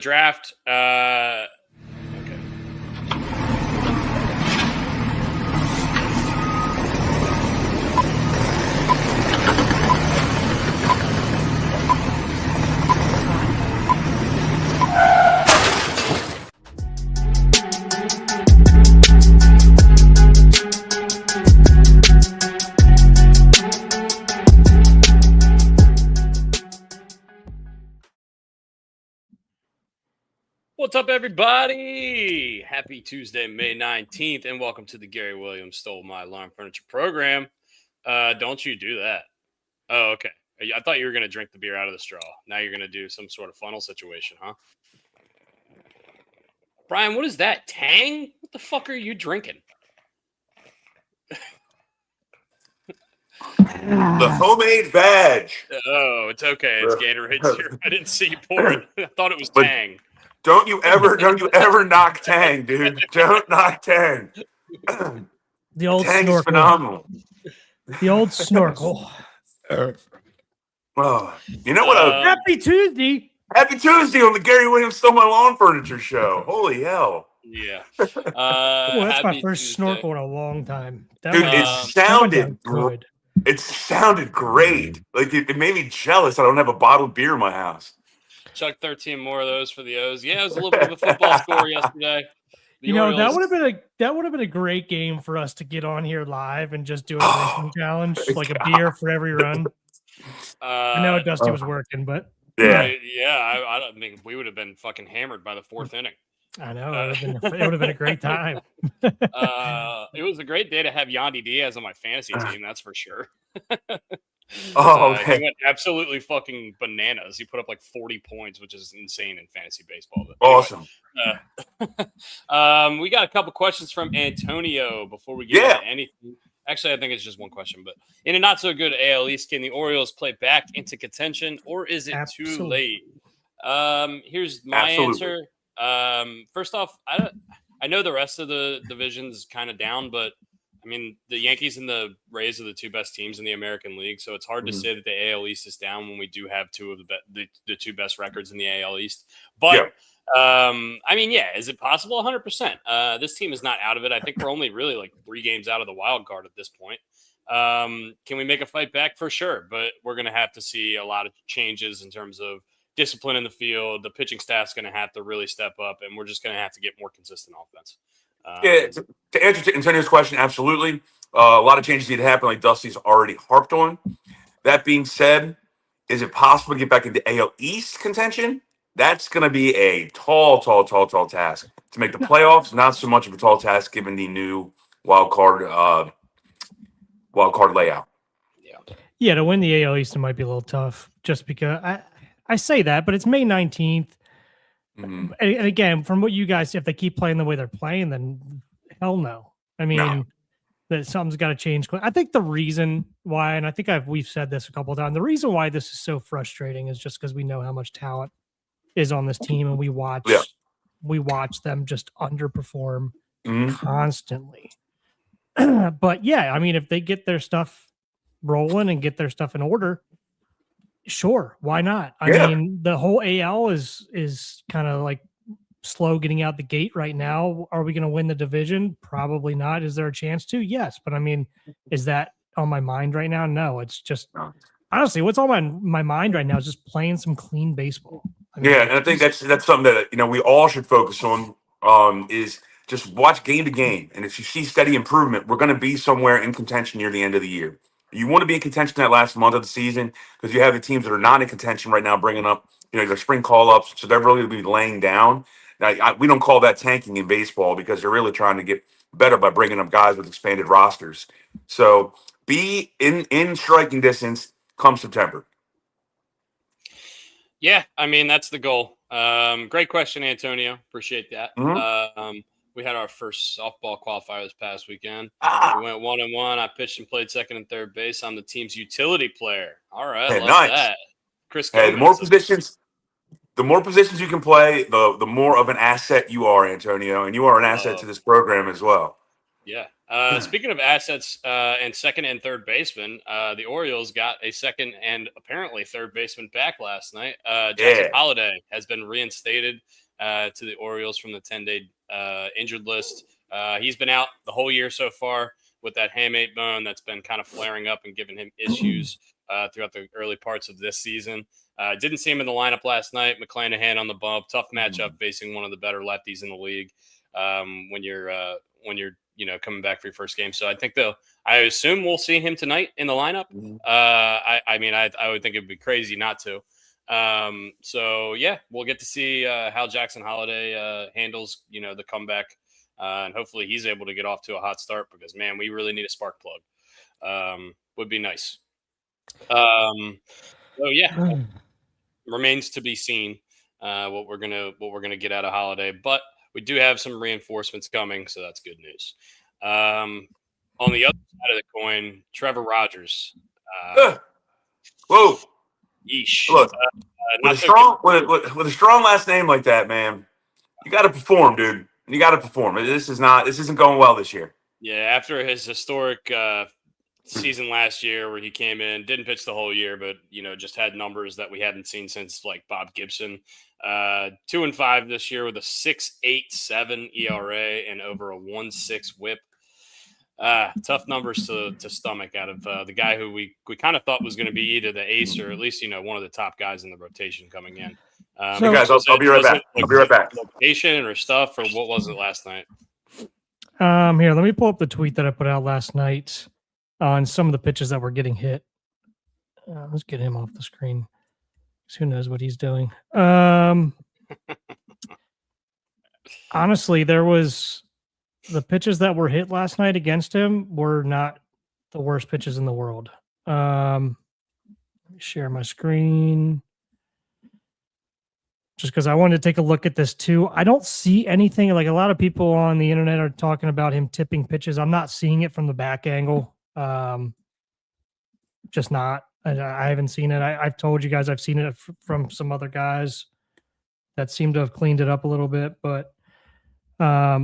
draft. Okay. What's up, everybody? Happy Tuesday, May 19th, and welcome to the Gary Williams Stole My Lawn Furniture program. Don't you do that. Oh, okay. I thought you were going to drink the beer out of the straw. Now you're going to do some sort of funnel situation, huh? Brian, what is that? Tang? What the fuck are you drinking? The homemade badge. Oh, it's okay. It's Gatorade syrup. I didn't see you pour it. I thought it was Tang. Don't you ever knock Tang, dude. Don't knock Tang. The old Tang snorkel. is phenomenal. The old snorkel. Oh, you know what? Happy Tuesday. Happy Tuesday on the Gary Williams Stole My Lawn Furniture show. Holy hell. Yeah. Oh, that's my first Tuesday. snorkel in a long time. That Dude, went- it that sounded went down good. It sounded great. Like it made me jealous. I don't have a bottled beer in my house. Chuck 13 more of those for the O's. Yeah, it was a little bit of a football score yesterday. The that Orioles- would have been a great game for us to get on here live and just do a drinking challenge, like a beer for every run. I know Dusty was working, but Yeah. I don't think we would have been fucking hammered by the fourth inning. I know it would have been a great time. It was a great day to have Yandy Diaz on my fantasy team, that's for sure. Oh, He okay. went absolutely fucking bananas. He put up like 40 points, which is insane in fantasy baseball. But Awesome. We got a couple questions from Antonio before we get into anything. Actually, I think it's just one question, but in a not so good AL East, can the Orioles play back into contention, or is it too Absolutely. late? Here's my Absolutely. answer. First off, I know the rest of the division's kind of down, but I mean, the Yankees and the Rays are the two best teams in the American League, so it's hard to say that the AL East is down when we do have two of the two best records in the AL East. But I mean, is it possible? 100%. This team is not out of it. I think we're only really like 3 games out of the wild card at this point. Can we make a fight back? For sure, but we're going to have to see a lot of changes in terms of discipline in the field. The pitching staff's going to have to really step up, and we're just going to have to get more consistent offense. To answer to Antonio's question, absolutely. A lot of changes need to happen, like Dusty's already harped on. That being said, is it possible to get back into AL East contention? That's going to be a tall task. To make the playoffs, not so much of a tall task given the new wild card layout. Yeah, to win the AL East, it might be a little tough just because I say that, but it's May 19th. Mhm. And again, from what you guys, if they keep playing the way they're playing, then hell no. I mean, that something's got to change. I think the reason why, and I think we've said this a couple of times, the reason why this is so frustrating is just because we know how much talent is on this team, and we watch them just underperform constantly. But yeah, I mean, if they get their stuff rolling and get their stuff in order, sure, why not? I mean, the whole AL is kind of like slow getting out the gate right now. Are we going to win the division? Probably not. Is there a chance to? Yes, but I mean, is that on my mind right now? No, it's just honestly, what's on my mind right now is just playing some clean baseball. I mean, And I think that's something that we all should focus on. Is just watch game to game, and if you see steady improvement, we're going to be somewhere in contention near the end of the year. You want to be in contention that last month of the season because you have the teams that are not in contention right now bringing up, their spring call-ups, so they're really going to be laying down. Now, we don't call that tanking in baseball because they're really trying to get better by bringing up guys with expanded rosters. So be in striking distance come September. Yeah, I mean, that's the goal. Great question, Antonio. Appreciate that. We had our first softball qualifier this past weekend. We went 1-1. I pitched and played second and third base. I'm the team's utility player. All right, love that. Chris Gomez, the more positions you can play, the more of an asset you are, Antonio, and you are an asset to this program as well. Yeah, Speaking of assets and second and third baseman, the Orioles got a second and apparently third baseman back last night. Jackson Holliday has been reinstated to the Orioles from the 10-day injured list. He's been out the whole year so far with that hamate bone that's been kind of flaring up and giving him issues throughout the early parts of this season. Didn't see him in the lineup last night. McClanahan on the bump. Tough matchup facing one of the better lefties in the league when you're coming back for your first game. So I assume we'll see him tonight in the lineup. I would think it'd be crazy not to. So yeah, we'll get to see how Jackson Holliday handles, the comeback. And hopefully he's able to get off to a hot start because, man, we really need a spark plug. Would be nice. So yeah, remains to be seen what we're gonna get out of Holliday, but we do have some reinforcements coming, so that's good news. On the other side of the coin, Trevor Rogers. Whoa! Yeesh. Look, with a strong last name like that, man, you got to perform, dude. You got to perform. This isn't going well this year. Yeah, after his historic season last year where he came in, didn't pitch the whole year, but just had numbers that we hadn't seen since like Bob Gibson. 2-5 this year with a 6.87 ERA and over a 1.6 WHIP. Tough numbers to stomach out of the guy who we kind of thought was going to be either the ace or at least one of the top guys in the rotation coming in. So guys, I'll be right back. I'll be right back. Location or stuff, or what was it last night? Here, let me pull up the tweet that I put out last night on some of the pitches that were getting hit. Let's get him off the screen. Who knows what he's doing? Honestly, the pitches that were hit last night against him were not the worst pitches in the world. Let me share my screen. Just because I wanted to take a look at this too. I don't see anything. Like a lot of people on the internet are talking about him tipping pitches. I'm not seeing it from the back angle. Just not. I haven't seen it. I've told you guys I've seen it from some other guys that seem to have cleaned it up a little bit. But let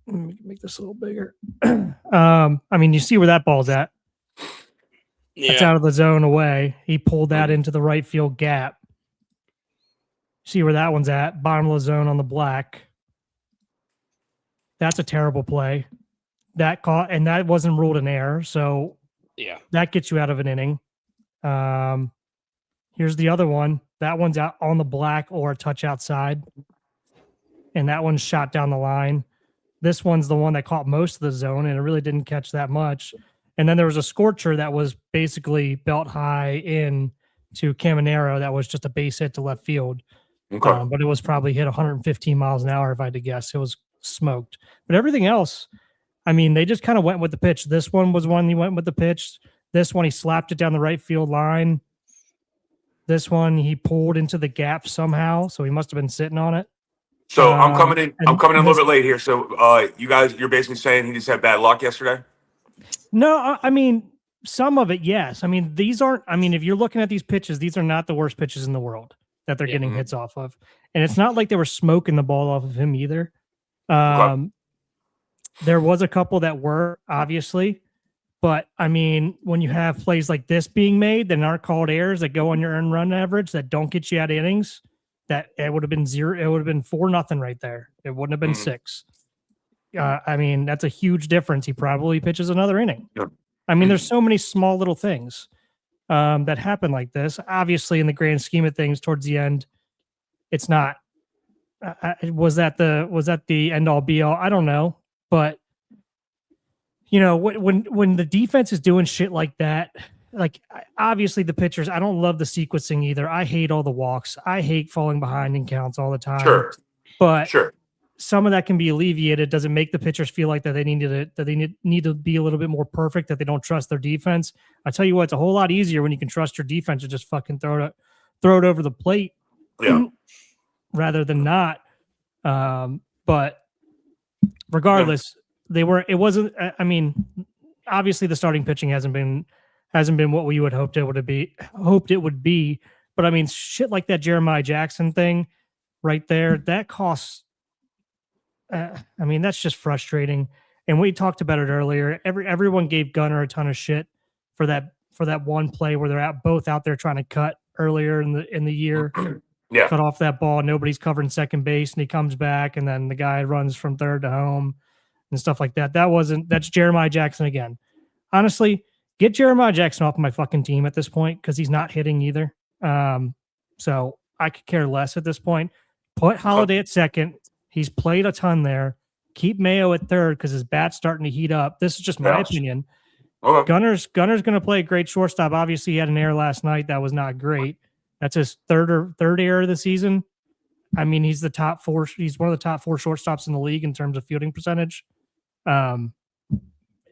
me make this a little bigger. You see where that ball's at. Yeah. That's out of the zone away. He pulled that into the right field gap. See where that one's at, bottom of the zone on the black. That's a terrible play. That wasn't ruled an error, so yeah, that gets you out of an inning. Here's the other one. That one's out on the black or a touch outside, and that one's shot down the line. This one's the one that caught most of the zone, and it really didn't catch that much. And then there was a scorcher that was basically belt high in to Caminero. That was just a base hit to left field. Okay. But it was probably hit 115 miles an hour, if I had to guess. It was smoked. But everything else, they just kind of went with the pitch. This one was one he went with the pitch. This one, he slapped it down the right field line. This one, he pulled into the gap somehow, so he must have been sitting on it. So I'm coming in a little bit late here. So you're basically saying he just had bad luck yesterday? No, some of it, yes. These aren't. If you're looking at these pitches, these are not the worst pitches in the world that they're getting hits off of. And it's not like they were smoking the ball off of him either. There was a couple that were, obviously. But, when you have plays like this being made that aren't called errors that go on your earned run average that don't get you out of innings, that it would have been 0. It would have been 4-0 right there. It wouldn't have been 6. That's a huge difference. He probably pitches another inning. Yep. There's so many small little things that happen like this. Obviously, in the grand scheme of things, towards the end, it's not. Was that the end all be all? I don't know, but when the defense is doing shit like that, like obviously the pitchers, I don't love the sequencing either. I hate all the walks. I hate falling behind in counts all the time. Sure, but some of that can be alleviated. Does it make the pitchers feel like that they need to be a little bit more perfect, that they don't trust their defense? I tell you what, it's a whole lot easier when you can trust your defense to just fucking throw it over the plate, rather than not. But regardless, it wasn't. Obviously the starting pitching hasn't been what we would hoped it would be. But shit like that Jeremiah Jackson thing right there, that costs. That's just frustrating. And we talked about it earlier. Everyone gave Gunnar a ton of shit for that one play where they're both out there trying to cut earlier in the year. Yeah. Cut off that ball. Nobody's covering second base, and he comes back, and then the guy runs from third to home and stuff like that. That's Jeremiah Jackson again. Honestly, get Jeremiah Jackson off my fucking team at this point because he's not hitting either. So I could care less at this point. Put Holiday at second. He's played a ton there. Keep Mayo at third because his bat's starting to heat up. This is just my opinion. Okay. Gunner's going to play a great shortstop. Obviously, he had an error last night that was not great. That's his third error of the season. I mean, he's the top four. He's one of the top 4 shortstops in the league in terms of fielding percentage.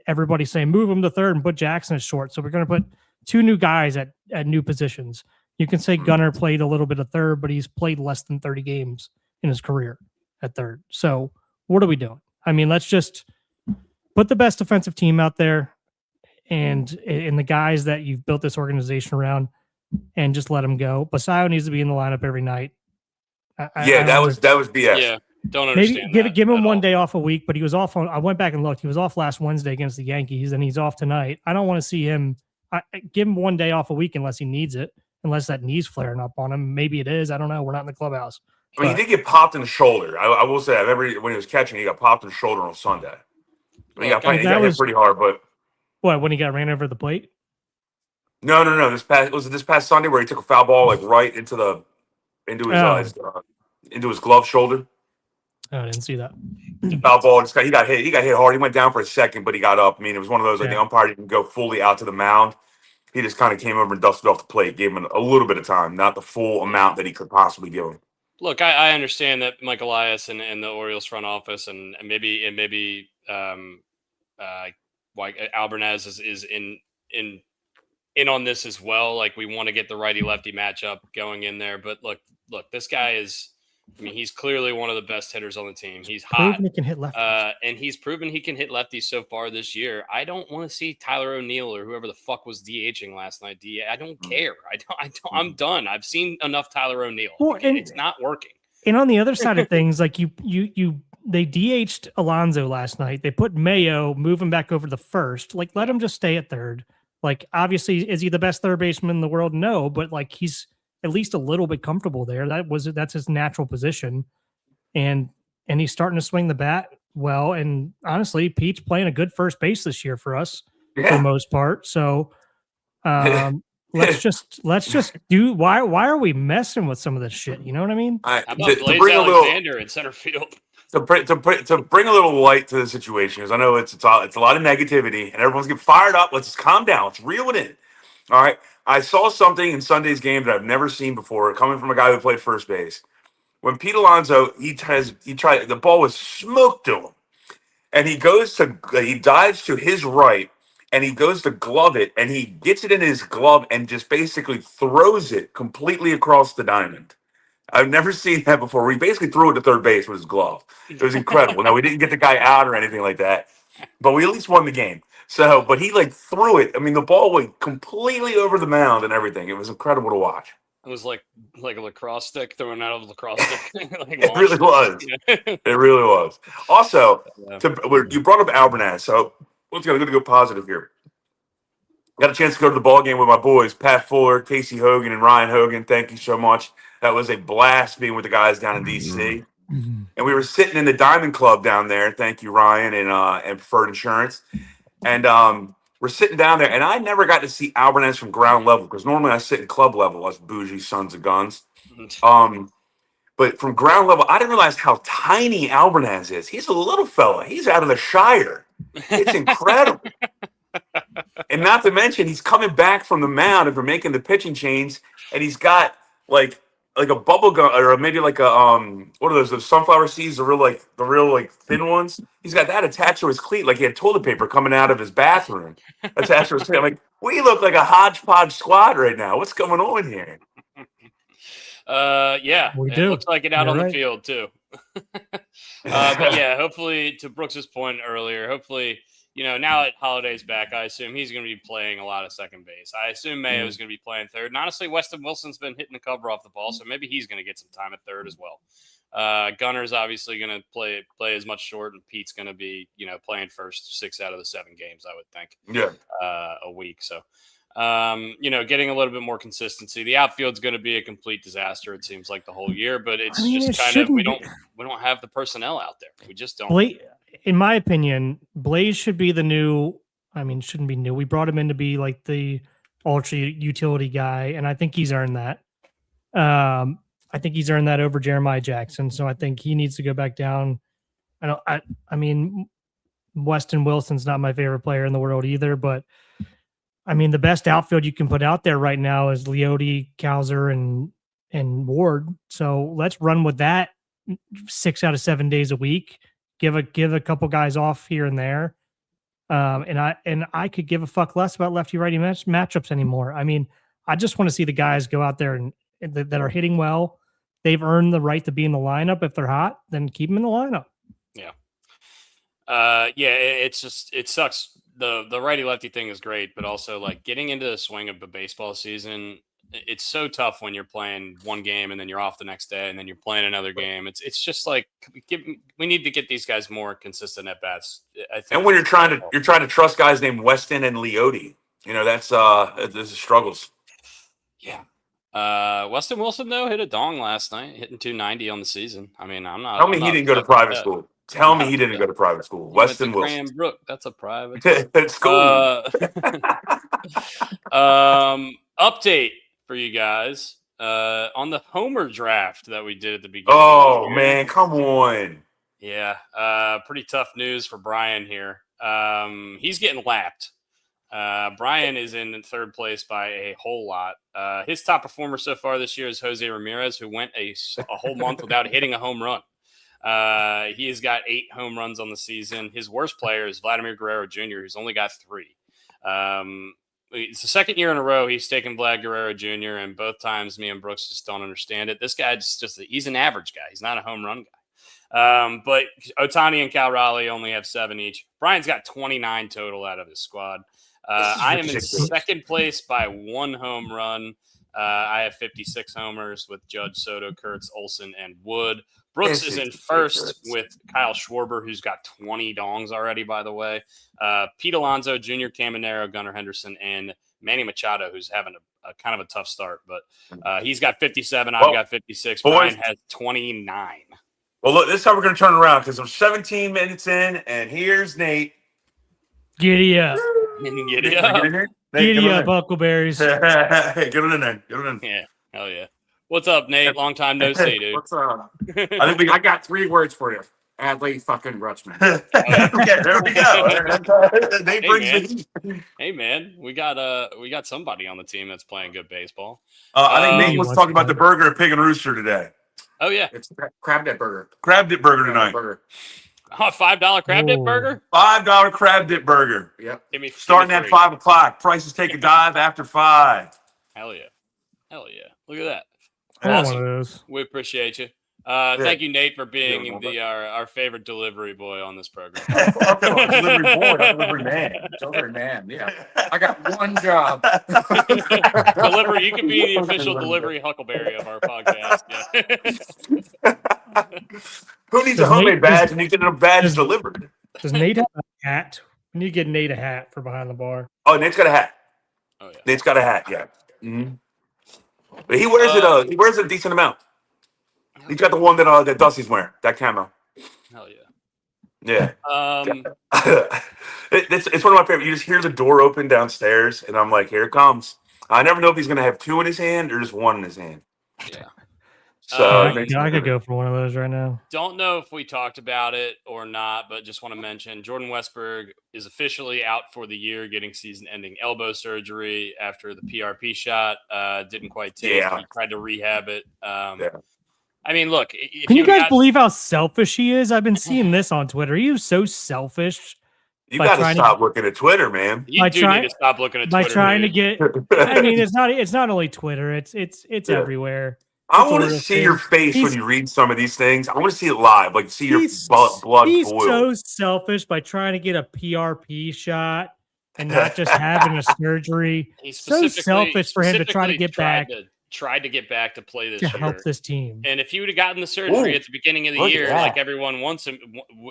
Everybody's saying move him to third and put Jackson at short. So we're going to put 2 new guys at new positions. You can say Gunnar played a little bit of third, but he's played less than 30 games in his career at third. So what are we doing? I mean, let's just put the best defensive team out there and the guys that you've built this organization around and just let them go. Basayo needs to be in the lineup every night. That was BS. Yeah, don't understand. Maybe give him one day off a week, but he was off I went back and looked. He was off last Wednesday against the Yankees, and he's off tonight. I don't want to see him. Give him one day off a week unless he needs it, unless that knee's flaring up on him. Maybe it is. I don't know. We're not in the clubhouse. I mean, he did get popped in the shoulder. I will say, when he was catching, he got popped in the shoulder on Sunday. He got hit pretty hard, but when he got ran over the plate? No. This past Sunday where he took a foul ball like right into his glove shoulder. Oh, I didn't see that. Foul ball. He got hit. He got hit hard. He went down for a second, but he got up. I mean, it was one of those the umpire didn't go fully out to the mound. He just kind of came over and dusted off the plate, gave him a little bit of time, not the full amount that he could possibly give him. Look, I understand that Mike Elias and the Orioles front office and maybe like Albernaz is in on this as well. Like we want to get the righty lefty matchup going in there, but look, this guy is. I mean, he's clearly one of the best hitters on the team. He's hot. He can hit lefties. And he's proven he can hit lefties so far this year. I don't want to see Tyler O'Neill or whoever the fuck was DHing last night. I don't care. I'm done. I've seen enough Tyler O'Neill. Well, and it's not working. And on the other side of things, like they DH'd Alonso last night. They put Mayo, move him back over to the first. Like, let him just stay at third. Like, obviously, is he the best third baseman in the world? No, but like he's at least a little bit comfortable there. That's his natural position. And he's starting to swing the bat well. And honestly, Pete's playing a good first base this year for us for the most part. So let's just do why are we messing with some of this shit? You know what I mean? How about Blaze Alexander in center field? To bring a little light to the situation, because I know it's a lot of negativity and everyone's getting fired up. Let's just calm down. Let's reel it in. All right. I saw something in Sunday's game that I've never seen before, coming from a guy who played first base. When Pete Alonso, he tried, the ball was smoked to him, and he dives to his right, and he goes to glove it, and he gets it in his glove and just basically throws it completely across the diamond. I've never seen that before. We basically threw it to third base with his glove. It was incredible. Now, we didn't get the guy out or anything like that, but we at least won the game. So, but he like threw it. I mean, the ball went completely over the mound and everything. It was incredible to watch. It was like a lacrosse stick thrown out of a lacrosse stick. It really was. It really was. Also, you brought up Albernaz, so let's go positive here. Got a chance to go to the ball game with my boys, Pat Fuller, Casey Hogan, and Ryan Hogan. Thank you so much. That was a blast being with the guys down in D.C. Mm-hmm. And we were sitting in the Diamond Club down there. Thank you, Ryan, and Preferred Insurance. And we're sitting down there, and I never got to see Albernaz from ground level because normally I sit in club level, us bougie sons of guns. But from ground level, I didn't realize how tiny Albernaz is. He's a little fella. He's out of the Shire. It's incredible. And not to mention, he's coming back from the mound and for making the pitching change, and he's got like a bubble gum or maybe like a what are those sunflower seeds, the real thin ones. He's got that attached to his cleat, like he had toilet paper coming out of his bathroom attached to his cleat. I'm like, we look like a hodgepodge squad right now. What's going on here? Yeah, it looks like it out on the field too. But yeah, hopefully, to Brooks's point earlier, hopefully, now that Holiday's back, I assume he's going to be playing a lot of second base. I assume Mayo is going to be playing third. And honestly, Weston Wilson's been hitting the cover off the ball, so maybe he's going to get some time at third as well. Gunner's obviously going to play as much short, and Pete's going to be, playing first 6 out of the 7 games, I would think. Yeah. A week. So, getting a little bit more consistency. The outfield's going to be a complete disaster. It seems like the whole year, but it's we don't have the personnel out there. We just don't. In my opinion, Blaze should be the new. I mean, shouldn't be new. We brought him in to be like the ultra utility guy, and I think he's earned that. I think he's earned that over Jeremiah Jackson. So I think he needs to go back down. I mean, Weston Wilson's not my favorite player in the world either, but I mean, the best outfield you can put out there right now is Leote, Cowser, and Ward. So let's run with that 6 out of 7 days a week. Give a couple guys off here and there. And I could give a fuck less about lefty righty matchups anymore. I mean, I just want to see the guys go out there and that are hitting well. They've earned the right to be in the lineup. If they're hot, then keep them in the lineup. Yeah. It sucks. The righty lefty thing is great, but also like getting into the swing of the baseball season, it's so tough when you're playing one game and then you're off the next day and then you're playing another game. It's just like we need to get these guys more consistent at bats. I think. And when you're trying to trust guys named Weston and Leote, that's this is struggles. Yeah. Weston Wilson though hit a dong last night, hitting 290 on the season. I mean, I'm not. Tell me he didn't go to private school. Tell me he didn't go to private school. Weston Wilson. Cranbrook, that's a private school. Update for you guys on the Homer draft that we did at the beginning. Oh man, come on. Yeah, pretty tough news for Brian here. He's getting lapped. Brian is in third place by a whole lot. His top performer so far this year is Jose Ramirez, who went a whole month without hitting a home run. He has got 8 home runs on the season. His worst player is Vladimir Guerrero Jr., who's only got 3. It's the second year in a row he's taken Vlad Guerrero Jr., and both times me and Brooks just don't understand it. This guy's he's an average guy. He's not a home run guy. But Ohtani and Cal Raleigh only have 7 each. Brian's got 29 total out of his squad. I am in second place by 1 home run. I have 56 homers with Judge, Soto, Kurtz, Olsen, and Wood. Brooks is in first with Kyle Schwarber, who's got 20 dongs already, by the way. Pete Alonso, Junior Caminero, Gunnar Henderson, and Manny Machado, who's having a kind of a tough start. But he's got 57. I've got 56. Brian has 29. Well, look, this is how we're going to turn around because I'm 17 minutes in, and here's Nate. Giddy up. Giddy up. Giddy up, Huckleberries. Hey, get it in there. Get it in. Yeah, hell yeah. What's up, Nate? Long time no see, dude. What's up? I got 3 words for you. Adley fucking Rutschman. Okay, there we go. Nate brings the Hey man, we got somebody on the team that's playing good baseball. I think Nate wants to talk about the burger at Pig and Rooster today. Oh yeah, it's Crab Dip Burger. Crab Dip Burger tonight. $5 crab dip burger. $5 crab dip burger. Yep. Starting at 5 o'clock. Prices take a dive after 5. Hell yeah. Look at that. Awesome. One of those. We appreciate you. Thank you, Nate, for being our favorite delivery boy on this program. Delivery boy, not delivery man. Delivery man, yeah. I got one job. Delivery. You can be the official delivery Huckleberry of our podcast. Yeah. Who needs a homemade badge and you get a badge delivered? Does Nate have a hat? We need to get Nate a hat for behind the bar. Oh, Nate's got a hat. Oh yeah. Nate's got a hat. Yeah. Mm-hmm. But he wears it. He wears it a decent amount. He's got the one that Dusty's wearing. That camo. Hell yeah. Yeah. It's one of my favorite. You just hear the door open downstairs, and I'm like, here it comes. I never know if he's going to have 2 in his hand or just 1 in his hand. Yeah. So I could go for one of those right now. Don't know if we talked about it or not, but just want to mention Jordan Westberg is officially out for the year, getting season-ending elbow surgery after the PRP shot. Didn't quite take. Yeah. He tried to rehab it. Yeah. I mean, look. Can you guys believe how selfish he is? I've been seeing this on Twitter. He was so selfish. You got to stop looking at Twitter, man. You do need to stop looking at Twitter. By trying to get. I mean, it's not only Twitter. It's everywhere. I want to see your face when you read some of these things. I want to see it live, like see your blood boil. He's so selfish by trying to get a PRP and not just having a surgery. He's so selfish for him to try to get back. tried to get back to play this to year. help this team. And if he would have gotten the surgery at the beginning of the look at year, that. like everyone wants him,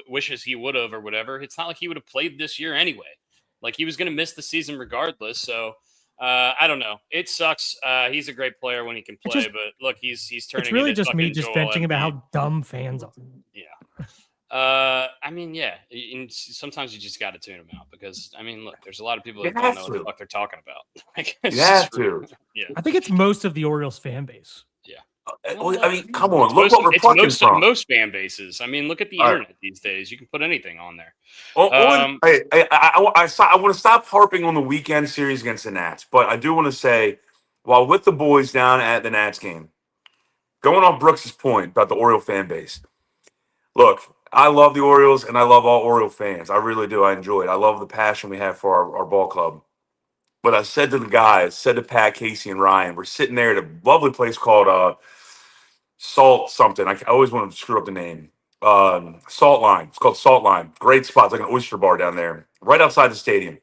wishes he would have or whatever, it's not like he would have played this year anyway. Like he was going to miss the season regardless. So I don't know. It sucks. He's a great player when he can play, but look, he's turning. It's really into just me fucking just Joel venting about Embiid. how dumb fans are. Yeah. I mean, yeah. And sometimes you just got to tune them out because, I mean, look, there's a lot of people that don't know what the fuck they're talking about. Like, You have to. Yeah. I think it's most of the Orioles fan base. Yeah. I mean, come on. Look what we're plucking from. Most fan bases. I mean, look at the internet these days. You can put anything on there. I want to stop harping on the weekend series against the Nats, but I do want to say, while with the boys down at the Nats game, going on Brooks's point about the Oriole fan base, look, I love the Orioles and I love all Oriole fans. I really do. I enjoy it. I love the passion we have for our ball club. But I said to the guys, said to Pat, Casey, and Ryan, we're sitting there at a lovely place called Salt something. I always want to screw up the name. Salt Line. It's called Salt Line. Great spot. It's like an oyster bar down there, right outside the stadium.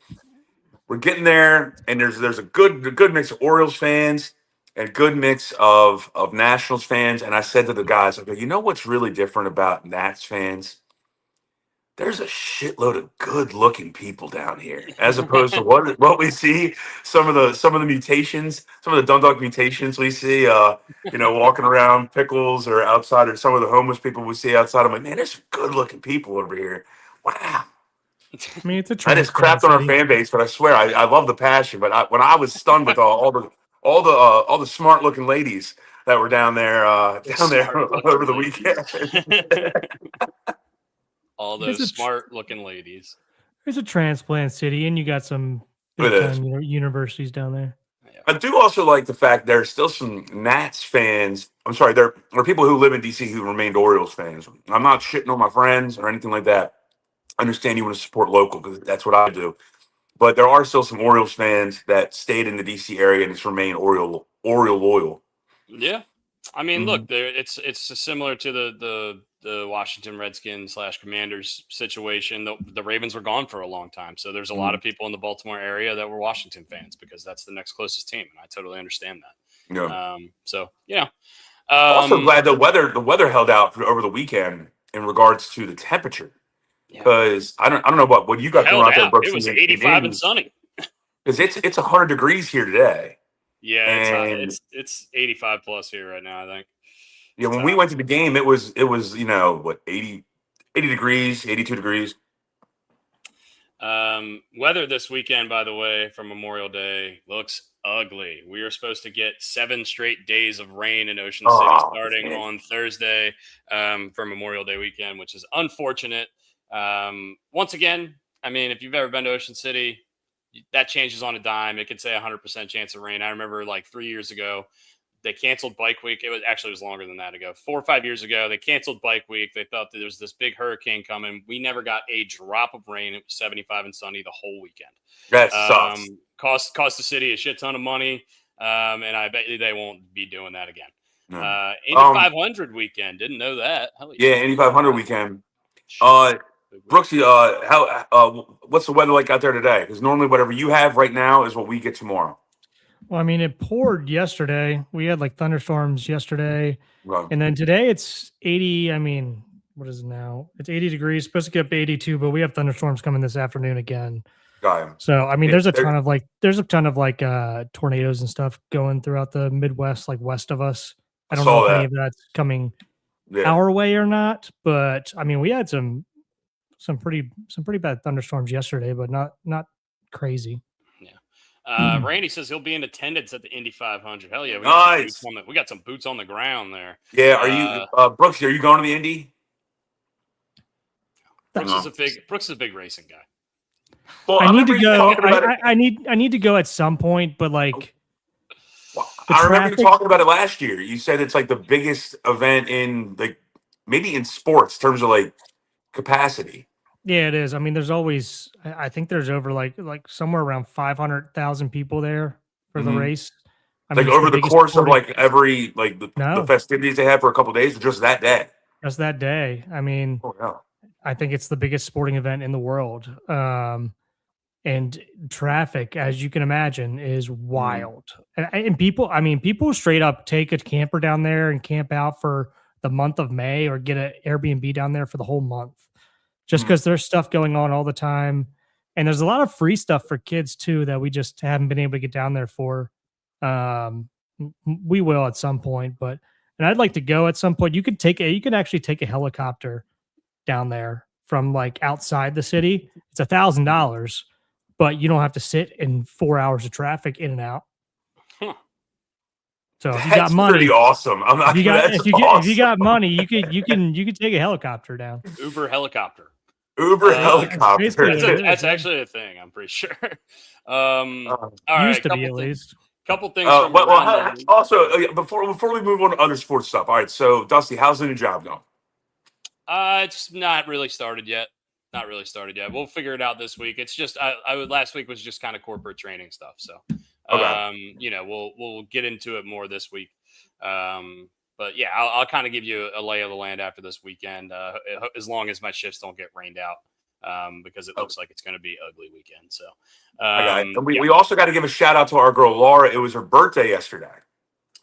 We're getting there, and there's a good mix of Orioles fans and a good mix of Nationals fans. And I said to the guys, I go, you know what's really different about Nats fans? There's a shitload of good-looking people down here, as opposed to what we see. Some of the mutations, some of the Dundalk mutations we see. Walking around Pickles or outside, or some of the homeless people we see outside. I'm like, man, there's some good-looking people over here. Wow. I mean, it's a I just crapped on our fan base, but I swear I love the passion. But when I was stunned with all the smart-looking ladies that were down there over the weekend. All those smart-looking ladies. It's a transplant city, and you got some big-time universities down there. I do also like the fact there's still some Nats fans. I'm sorry, there are people who live in DC who remained Orioles fans. I'm not shitting on my friends or anything like that. I understand you want to support local because that's what I do. But there are still some Orioles fans that stayed in the DC area and just remain Oriole loyal. Yeah. I mean, look, it's similar to the Washington Redskins / Commanders situation. The Ravens were gone for a long time, so there's a lot of people in the Baltimore area that were Washington fans because that's the next closest team, and I totally understand that. Yeah. Also glad the weather held out over the weekend in regards to the temperature, because I don't know about what you got going out there, Brooks. It was 85 and sunny. Because it's 100 degrees here today. Yeah, it's 85 plus here right now, I think. Yeah, when we went to the game, it was 80 degrees, 82 degrees. Weather this weekend, by the way, from Memorial Day looks ugly. We are supposed to get 7 straight days of rain in Ocean City starting on Thursday for Memorial Day weekend, which is unfortunate. Once again, I mean, if you've ever been to Ocean City, that changes on a dime. It could say 100% chance of rain. I remember like 3 years ago, they canceled Bike Week. It was longer than that ago. 4 or 5 years ago, they canceled Bike Week. They thought that there was this big hurricane coming. We never got a drop of rain. It was 75 and sunny the whole weekend. That sucks. Cost the city a shit ton of money, and I bet you they won't be doing that again. No. Indy 500 weekend. Didn't know that. Yeah, Indy 500 weekend. Brooksy, what's the weather like out there today? Because normally whatever you have right now is what we get tomorrow. Well, I mean, it poured yesterday. We had like thunderstorms yesterday. Right. And then today it's 80. I mean, what is it now? It's 80 degrees, supposed to get up to 82, but we have thunderstorms coming this afternoon again. Got it. So, I mean, there's a ton of tornadoes and stuff going throughout the Midwest, like west of us. I don't know if any of that's coming our way or not, but I mean, we had some pretty bad thunderstorms yesterday, but not crazy. Randy says he'll be in attendance at the Indy 500. Hell yeah. We got some boots on the ground there. Yeah. Are you, Brooksy, are you going to the Indy? Brooks is a big racing guy. Well, I need to go. I need to go at some point, but like, I remember you talking about it last year. You said it's like the biggest event in maybe in sports in terms of like capacity. Yeah, it is. I mean, there's always. I think there's over like somewhere around 500,000 people there for the race. I mean, over the course of like every the festivities they have for a couple of days, or just that day. Just that day. I mean, I think it's the biggest sporting event in the world. And and traffic, as you can imagine, is wild. And people straight up take a camper down there and camp out for the month of May or get an Airbnb down there for the whole month, just because there's stuff going on all the time. And there's a lot of free stuff for kids too that we just haven't been able to get down there for. We will at some point, and I'd like to go at some point. You can actually take a helicopter down there from like outside the city. It's $1,000, but you don't have to sit in 4 hours of traffic in and out. Huh. So if you got money, pretty awesome. If you got money, you could take a helicopter down. Uber helicopter. Helicopter. That's actually a thing. I'm pretty sure. All Used right, to be at least. Couple things. Also, before we move on to other sports stuff. All right, so Dusty, how's the new job going? It's not really started yet. We'll figure it out this week. It's just last week was just kind of corporate training stuff. So, we'll get into it more this week. But yeah, I'll kind of give you a lay of the land after this weekend, as long as my shifts don't get rained out, because it looks like it's going to be an ugly weekend. So, we also got to give a shout out to our girl Laura. It was her birthday yesterday.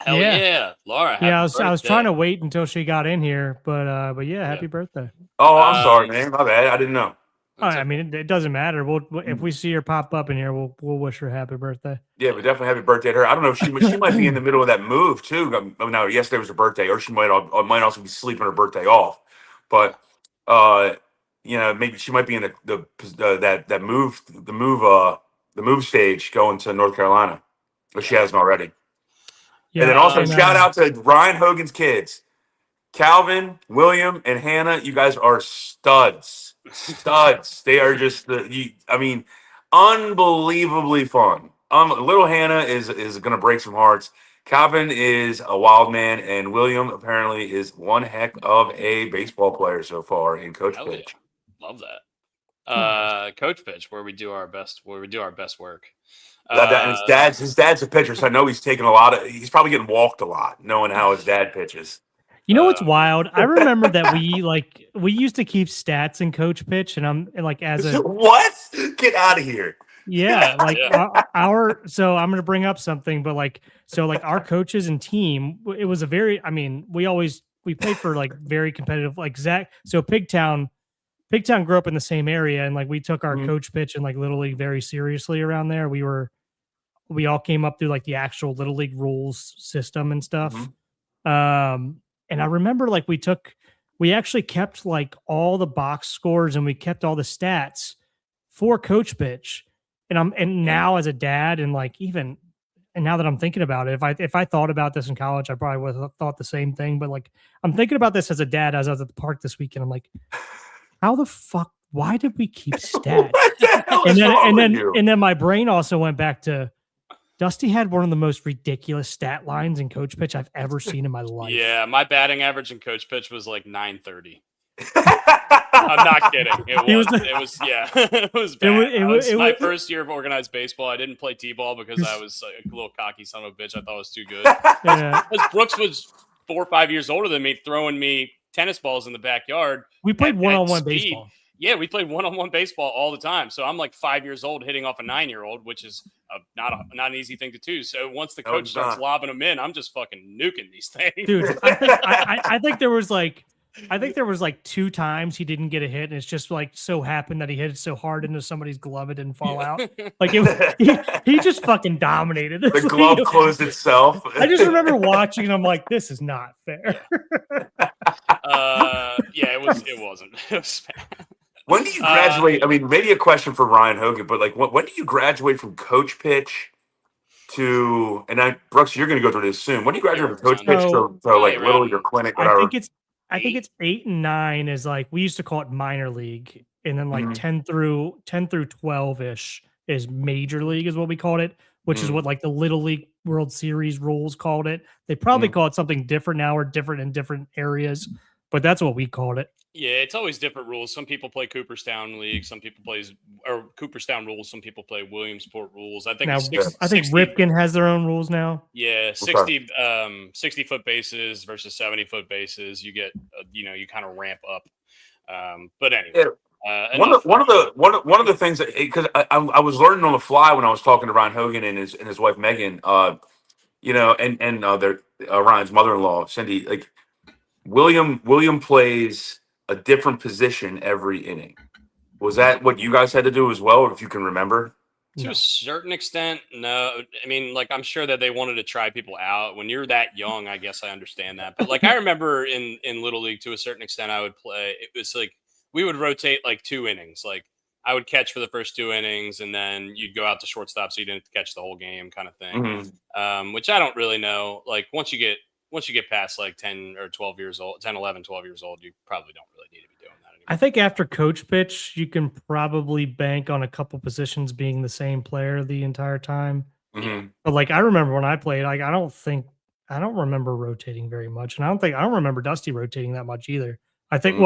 Hell yeah, Laura. Yeah, I was trying to wait until she got in here, but happy birthday. Oh, I'm sorry, man. My bad. I didn't know. I mean, it doesn't matter. If we see her pop up in here, we'll wish her happy birthday. Yeah, but definitely happy birthday to her. I don't know if she might be in the middle of that move too. No, yesterday was her birthday, or she might also be sleeping her birthday off. But maybe she might be in the move stage going to North Carolina, if she hasn't already. Yeah, and then also shout out to Ryan Hogan's kids, Calvin, William, and Hannah. You guys are studs. They are just unbelievably fun. Little Hannah is going to break some hearts. Calvin is a wild man, and William apparently is one heck of a baseball player so far in Coach Pitch. Yeah. Love that. Coach Pitch, where we do our best work. His dad's a pitcher, so I know he's taking he's probably getting walked a lot, knowing how his dad pitches. You know what's wild? I remember that we used to keep stats in Coach Pitch, and I'm like, what? Get out of here. Yeah, so I'm going to bring up something, but our coaches and team, it was we played for like very competitive, like Zach. So Pigtown grew up in the same area, and like we took our Coach Pitch and like Little League very seriously around there. We all came up through like the actual Little League rules system and stuff. And I remember like we actually kept like all the box scores and we kept all the stats for Coach Pitch. And now as a dad and now that I'm thinking about it, if I thought about this in college, I probably would have thought the same thing. But like, I'm thinking about this as a dad as I was at the park this weekend. I'm like, how the fuck, why did we keep stats? and then my brain also went back to Dusty had one of the most ridiculous stat lines in Coach Pitch I've ever seen in my life. Yeah, my batting average in Coach Pitch was like 930. I'm not kidding. It was bad. It was my first year of organized baseball. I didn't play T-ball because I was a little cocky son of a bitch. I thought it was too good. Yeah. Because Brooks was 4 or 5 years older than me, throwing me tennis balls in the backyard. We played one-on-one baseball. Yeah, we played one-on-one baseball all the time. So I'm like 5 years old hitting off a 9-year-old, which is not an easy thing to do. So once the coach starts lobbing them in, I'm just fucking nuking these things. Dude, I think there was like 2 times he didn't get a hit, and it's just like so happened that he hit it so hard into somebody's glove it didn't fall out. Like he just fucking dominated. The glove closed itself. I just remember watching, and I'm like, this is not fair. It wasn't. It was bad. When do you graduate? I mean, maybe a question for Ryan Hogan, but like, when do you graduate from Coach Pitch to? And Brooks, you're going to go through this soon. When do you graduate from Coach Pitch to like Little League or Clinic? Whatever. I think it's 8 and 9 is like we used to call it minor league, and then like 10 through 12 ish is major league is what we called it, which is what like the Little League World Series rules called it. They probably call it something different now or different in different areas, but that's what we called it. Yeah, it's always different rules. Some people play Cooperstown League. Some people play Cooperstown rules. Some people play Williamsport rules. I think Ripken has their own rules now. Yeah, 60-foot bases versus 70-foot bases. You get, you kind of ramp up. But anyway, One of the things that, because I was learning on the fly when I was talking to Ron Hogan and his wife Megan, and their Ryan's mother-in-law Cindy, like William plays a different position every inning. Was that what you guys had to do as well, if you can remember? To a certain extent, no. I mean, like, I'm sure that they wanted to try people out. When you're that young, I guess I understand that. But, like, I remember in Little League, to a certain extent, I would play. It was like we would rotate, like, 2 innings. Like, I would catch for the first 2 innings, and then you'd go out to shortstop so you didn't catch the whole game kind of thing, which I don't really know. Like, once you get past, like, 10 or 12 years old, 10, 11, 12 years old, you probably don't really need to be doing that anymore. I think after coach pitch, you can probably bank on a couple positions being the same player the entire time. Mm-hmm. But like I remember when I played, like I don't remember rotating very much, and I don't remember Dusty rotating that much either. I think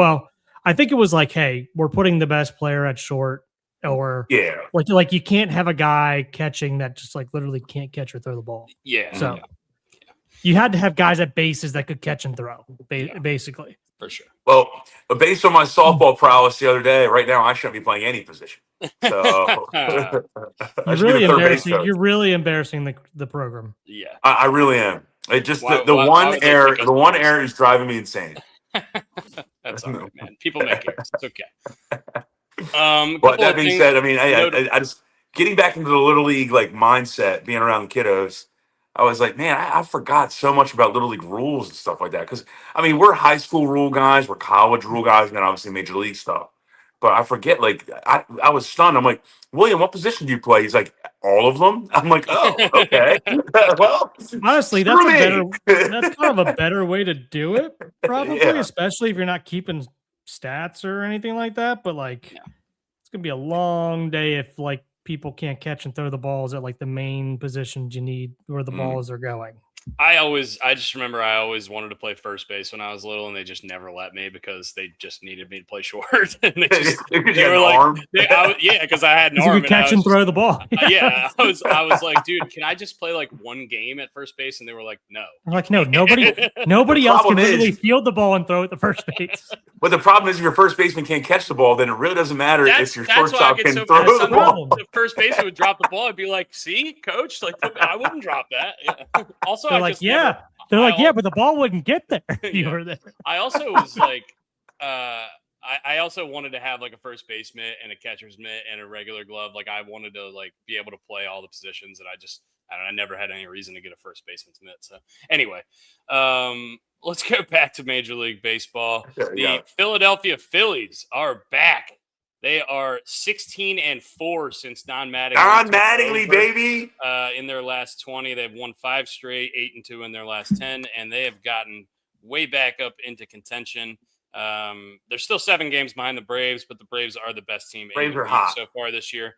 I think it was like, hey, we're putting the best player at short, or like you can't have a guy catching that just like literally can't catch or throw the ball. Yeah. So you had to have guys at bases that could catch and throw, basically. For sure. Well, based on my softball prowess the other day, right now I shouldn't be playing any position. So you're really embarrassing the program. Yeah, I really am. It just the one error is driving me insane. That's all right, man. People make errors. It's okay. But that being said, I mean, I just getting back into the Little League like mindset, being around the kiddos. I was like, man, I forgot so much about Little League rules and stuff like that. Because, I mean, we're high school rule guys, we're college rule guys, and then obviously Major League stuff. But I forget, like, I was stunned. I'm like, William, what position do you play? He's like, all of them? I'm like, oh, okay. Well, honestly, that's kind of a better way to do it, probably, especially if you're not keeping stats or anything like that. But, like, it's going to be a long day if, like, people can't catch and throw the balls at like the main positions you need where the balls are going. I just remember I always wanted to play first base when I was little, and they just never let me because they just needed me to play short. And they were like, because I had an arm. You could catch and throw the ball. I was like, dude, can I just play like one game at first base? And they were like, no. I'm like, no, nobody else can literally field the ball and throw it to first base. But the problem is, if your first baseman can't catch the ball, then it really doesn't matter if your shortstop can throw the ball. The first baseman would drop the ball. I'd be like, see, coach, like I wouldn't drop that. Yeah. Also, they're like, but the ball wouldn't get there. You were there. I also was like, I also wanted to have like a first base mitt and a catcher's mitt and a regular glove. Like I wanted to like be able to play all the positions, and I never had any reason to get a first baseman's mitt. So anyway, let's go back to Major League Baseball. The Philadelphia Phillies are back. They are 16-4 since Don Mattingly. Don Mattingly, baby. In their last 20, they've won 5 straight, 8-2 in their last 10, and they have gotten way back up into contention. They're still 7 games behind the Braves, but the Braves are the best team in the league so far this year.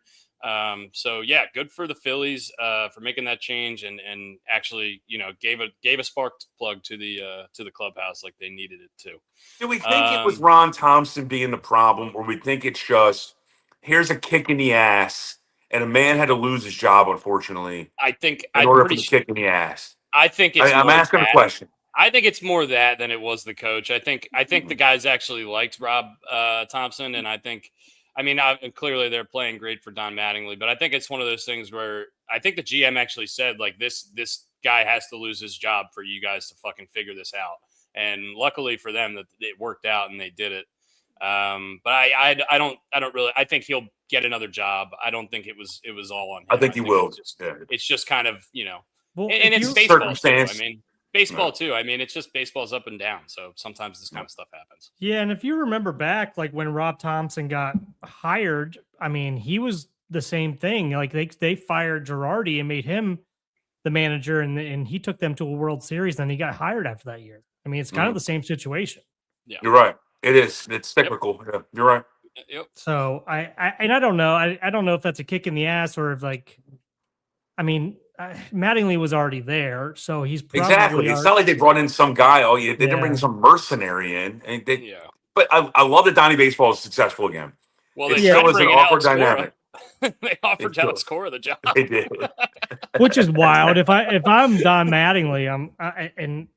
So yeah, good for the Phillies for making that change and actually, gave a spark plug to the clubhouse like they needed it to. Do we think it was Ron Thompson being the problem, or we think it's just here's a kick in the ass and a man had to lose his job, unfortunately? In order for the kick in the ass. I think it's I'm asking a question. I think it's more that than it was the coach. I think the guys actually liked Rob Thompson, and clearly they're playing great for Don Mattingly, but I think it's one of those things where I think the GM actually said, like, this guy has to lose his job for you guys to fucking figure this out. And luckily for them that it worked out and they did it. But I don't really, I think he'll get another job. I don't think it was all on him. I think he will. It's just kind of, well, and it's baseball too. Baseball too. It's just baseball's up and down. So sometimes this kind of stuff happens. Yeah. And if you remember back, like when Rob Thompson got hired, he was the same thing. Like they fired Girardi and made him the manager, and he took them to a World Series. Then he got hired after that year. It's kind of the same situation. Yeah, you're right. It is. It's cyclical. Yep. Yeah, you're right. Yep. So I don't know. I don't know if that's a kick in the ass or if Mattingly was already there, so he's probably exactly. It's not like they brought in some guy. They didn't bring some mercenary in. But I love that Donnie Baseball is successful again. Well, it still is an awkward dynamic. They offered Alex Cora the job. They did. Which is wild. If I'm Don Mattingly, and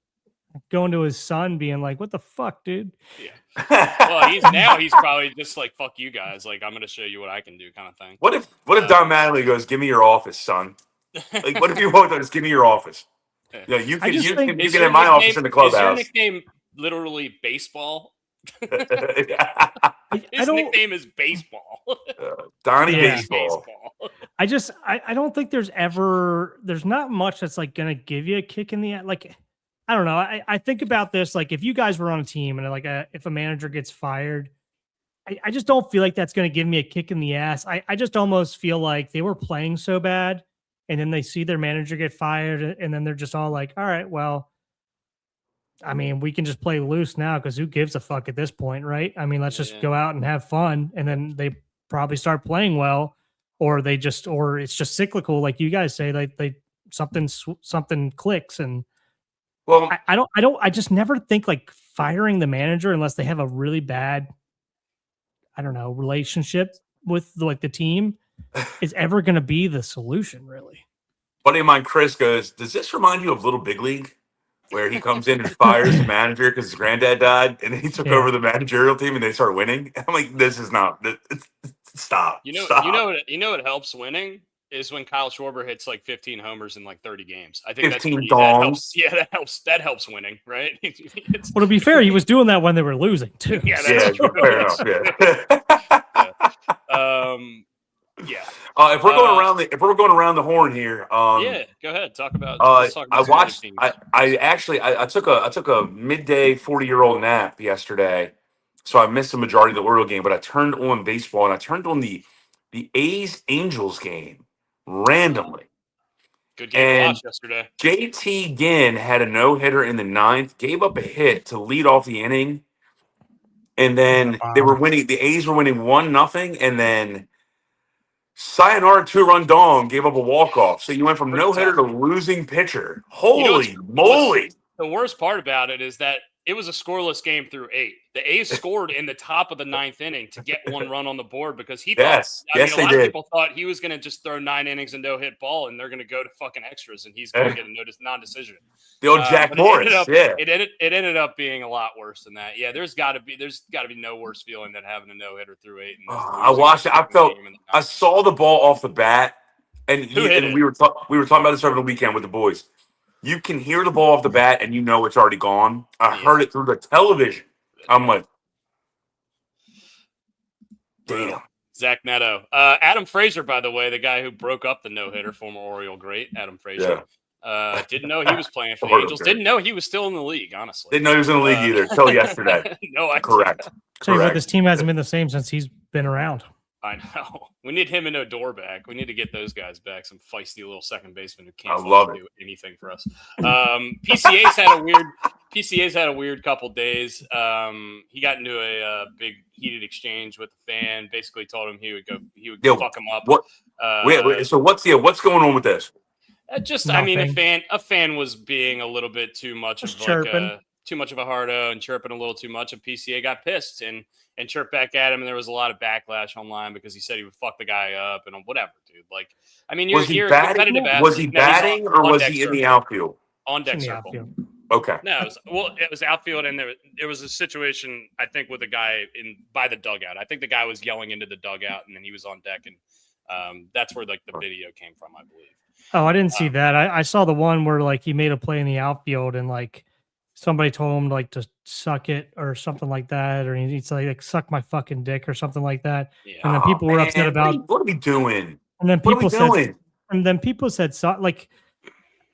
going to his son, being like, "What the fuck, dude?" Yeah. Well, he's probably just like, "Fuck you guys!" Like, I'm gonna show you what I can do, kind of thing. What if Don Mattingly goes, "Give me your office, son"? Like, what if you walked out, just give me your office? Yeah, you can have my office in the clubhouse. Is your nickname literally baseball? His nickname is baseball. Donnie Baseball. I don't think there's not much that's like gonna give you a kick in the like. I don't know. I think about this like if you guys were on a team and like if a manager gets fired, I just don't feel like that's gonna give me a kick in the ass. I just almost feel like they were playing so bad, and then they see their manager get fired, and then they're just all like, "All right, well, I mean, we can just play loose now because who gives a fuck at this point, right? I mean, let's just go out and have fun." And then they probably start playing well, or it's just cyclical, like you guys say. Like something clicks, and Well, I just never think like firing the manager unless they have a really bad, I don't know, relationship with the team is ever going to be the solution, really. buddy of mine, Chris, goes, "Does this remind you of Little Big League?" Where he comes in and fires the manager because his granddad died, and then he took over the managerial team, and they start winning. I'm like, this is not. Stop. Stop. You know what helps winning is when Kyle Schwarber hits like 15 homers in like 30 games. I think 15 that helps. Yeah, that helps winning, right? Well, to be fair, he was doing that when they were losing too. Yeah, that's true. Fair enough. Yeah. If we're going around the horn here, yeah, go ahead. Talk about. I took a midday 40-year-old nap yesterday, so I missed the majority of the Oriole game. But I turned on baseball and I turned on the A's Angels game randomly. Good game to watch yesterday. JT Ginn had a no-hitter in the 9th, gave up a hit to lead off the inning, and then they were winning. The A's were winning 1-0, and then sayonara 2-run dong gave up a walk-off. So you went from no-hitter to losing pitcher. Holy moly. The worst part about it is that it was a scoreless game through 8. The A's scored in the top of the 9th inning to get 1 run on the board because he thought, a lot of people thought he was going to just throw 9 innings and no-hit ball, and they're going to go to fucking extras, and he's going to get a non-decision. The old Jack Morris, It ended up being a lot worse than that. Yeah, there's got to be no worse feeling than having a no-hitter through 8. I watched it. I saw the ball off the bat, and we were talking about this over the weekend with the boys. You can hear the ball off the bat, and you know it's already gone. I heard it through the television. I'm like, damn. Zach Neto. Adam Frazier, by the way, the guy who broke up the no-hitter, former Oriole great, Adam Frazier. Didn't know he was playing for the Angels. Didn't know he was still in the league, honestly. Didn't know he was in the league either until yesterday. No, Correct. Tell you what, this team hasn't been the same since he's been around. I know. We need him and Odor back. We need to get those guys back. Some feisty little second baseman who can't do anything for us. PCA's had a weird couple days. He got into a big heated exchange with the fan. Basically told him he would fuck him up. So what's going on with this? I mean, a fan was being a little bit too much of too much of a hardo and chirping a little too much, and PCA got pissed and chirped back at him, and there was a lot of backlash online because he said he would fuck the guy up and whatever, dude. Like, I mean, you're competitive athlete. Was he batting or was he in the outfield? On deck circle. Okay. No, it was outfield, and there was a situation, I think, with a guy by the dugout. I think the guy was yelling into the dugout, and then he was on deck, and that's where like the video came from, I believe. Oh, I didn't see that. I saw the one where like he made a play in the outfield and like somebody told him like to suck it or something like that, or he'd say like suck my fucking dick or something like that. Yeah. And then people were upset about what are we doing? And then people said like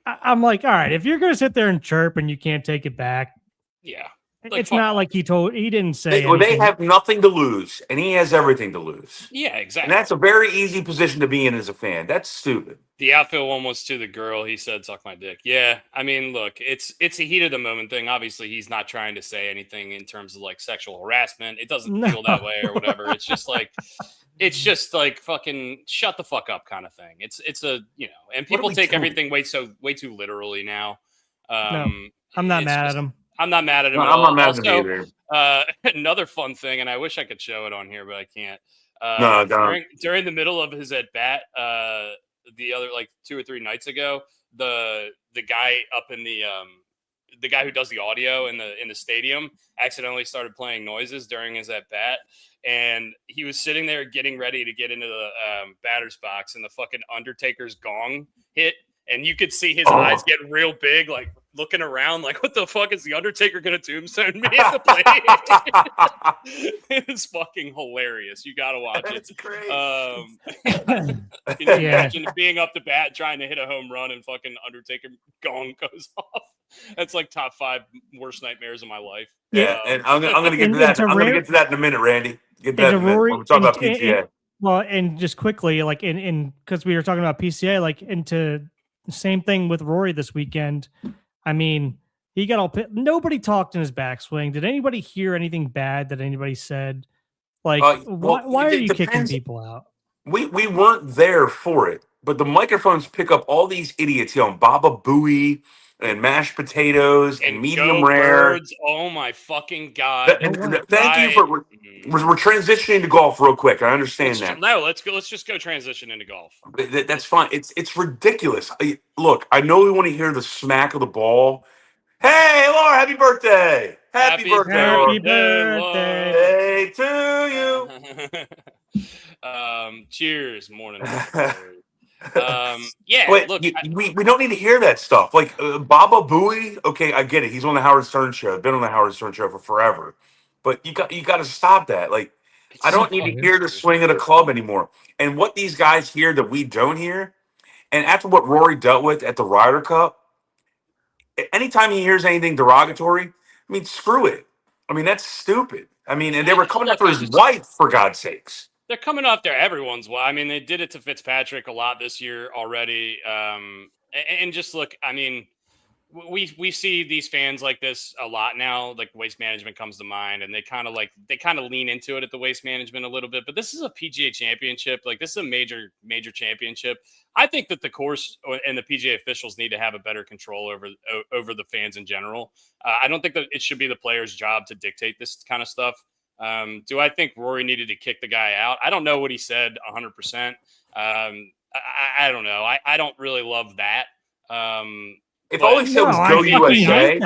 I'm like, all right, if you're gonna sit there and chirp and you can't take it back, yeah. Like, it's not like he didn't say they have nothing to lose, and he has everything to lose. Yeah, exactly. And that's a very easy position to be in as a fan. That's stupid. The outfield one was to the girl. He said, suck my dick. Yeah, I mean, look, it's a heat of the moment thing. Obviously, he's not trying to say anything in terms of, like, sexual harassment. It doesn't feel that way or whatever. It's just like fucking shut the fuck up kind of thing. It's a, and people take everything way too literally now. No, I'm not mad at him. I'm not mad at him. I'm not mad at him either. Another fun thing, and I wish I could show it on here, but I can't. No, don't. During the middle of his at bat, the other like 2 or 3 nights ago, the guy up in the the guy who does the audio in the stadium accidentally started playing noises during his at bat, and he was sitting there getting ready to get into the batter's box, and the fucking Undertaker's gong hit, and you could see his eyes get real big, like looking around, like, what the fuck is the Undertaker gonna tombstone me at the plate? It's fucking hilarious. You gotta watch it. That's great. Can you imagine being up to bat trying to hit a home run and fucking Undertaker gong goes off? That's like top 5 worst nightmares of my life. Yeah, and I'm gonna get to that. I'm gonna get to that in a minute, Randy. Get to that in a minute. We're talking about PGA. Well, and just quickly, like in because we were talking about PCA, like into the same thing with Rory this weekend. I mean, he got all nobody talked in his backswing. Did anybody hear anything bad that anybody said? Like, why are you kicking people out? We weren't there for it, but the microphones pick up all these idiots yelling Baba Booey and mashed potatoes and medium rare. Birds. Oh my fucking god! Thank you for. We're transitioning to golf real quick. I understand that. No, let's go. Let's just go transition into golf. That's fine. It's ridiculous. Look, I know we want to hear the smack of the ball. Hey, Laura, happy birthday! Happy birthday! Happy birthday to you! Cheers, morning. But look, we don't need to hear that stuff. Like Baba Booey, okay, I get it. He's on the Howard Stern show. Been on the Howard Stern show for forever. But you got to stop that. Like, I don't need to hear the swing of the club anymore. And what these guys hear that we don't hear, and after what Rory dealt with at the Ryder Cup, anytime he hears anything derogatory, I mean, screw it. I mean, that's stupid. I mean, and they were coming after his wife, for God's sakes. They're coming after everyone's wife. I mean, they did it to Fitzpatrick a lot this year already. And just look, I mean, we see these fans like this a lot now. Like Waste Management comes to mind, and they kind of lean into it at the Waste Management a little bit. But this is a PGA championship. Like, this is a major championship. I think that the course and the PGA officials need to have a better control over the fans in general. I don't think that it should be the player's job to dictate this kind of stuff. Do I think Rory needed to kick the guy out? I don't know what he said 100%. I don't know. I don't really love that. If all he said was "Go USA,"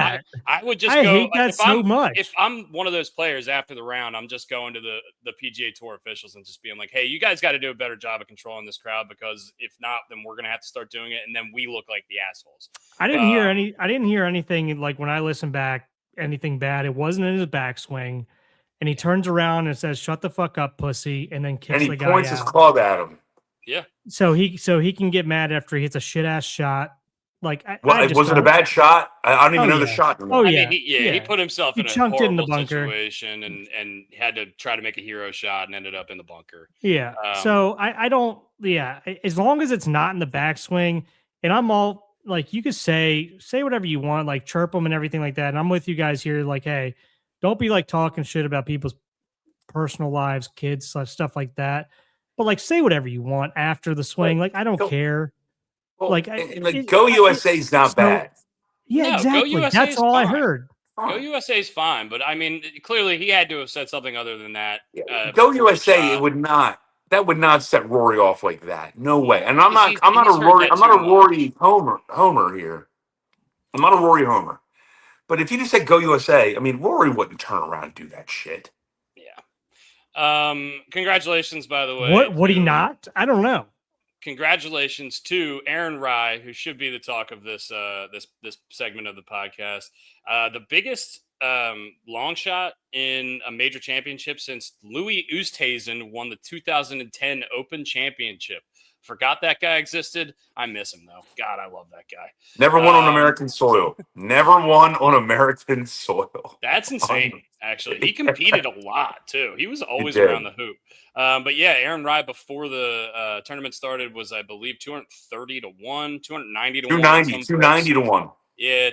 I would just go. I hate that so much. If I'm one of those players after the round, I'm just going to the PGA Tour officials and just being like, "Hey, you guys got to do a better job of controlling this crowd, because if not, then we're gonna have to start doing it, and then we look like the assholes." I didn't hear anything like when I listened back anything bad. It wasn't in his backswing, and he turns around and says, "Shut the fuck up, pussy," and then kicks the guy out. And he points his club at him. Yeah. So he can get mad after he hits a shit ass shot. Like, was it a bad shot? I don't even know the shot. Oh yeah, I mean, he put himself in a horrible situation and had to try to make a hero shot and ended up in the bunker. Yeah. So I don't. Yeah, as long as it's not in the backswing, and I'm all like, you could say whatever you want, like chirp them and everything like that. And I'm with you guys here. Like, hey, don't be like talking shit about people's personal lives, kids, stuff like that. But like, say whatever you want after the swing. Like, I don't care. Well, Go USA is not bad. Yeah, no, exactly. That's all fine. I heard. Go USA is fine, but I mean, clearly he had to have said something other than that. Go USA, it would not. That would not set Rory off like that. No way. And I'm not a Rory homer here. I'm not a Rory homer. But if you just said Go USA, I mean, Rory wouldn't turn around and do that shit. Yeah. Congratulations, by the way. What would he not? I don't know. Congratulations to Aaron Rye, who should be the talk of this this segment of the podcast. The biggest long shot in a major championship since Louis Oosthuizen won the 2010 Open Championship. Forgot that guy existed. I miss him, though. God, I love that guy. Never won on American soil. Never won on American soil. That's insane, actually. He competed a lot, too. He was always around the hoop. But, yeah, Aaron Rye before the tournament started was, I believe, 230 to 1, 290 to 1. 290 to 1. Yeah,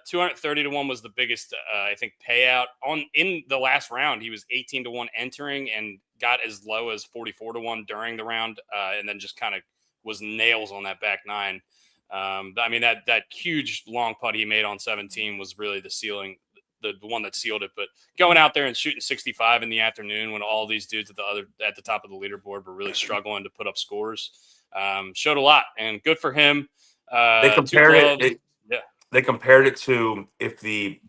230 to 1 was the biggest, I think, payout. In the last round, he was 18 to 1 entering and got as low as 44 to 1 during the round, and then just kind of was nails on that back nine. I mean, that huge long putt he made on 17 was really the ceiling, the one that sealed it. But going out there and shooting 65 in the afternoon when all these dudes at the top of the leaderboard were really struggling to put up scores, showed a lot, and good for him. They compared it. they compared it to if the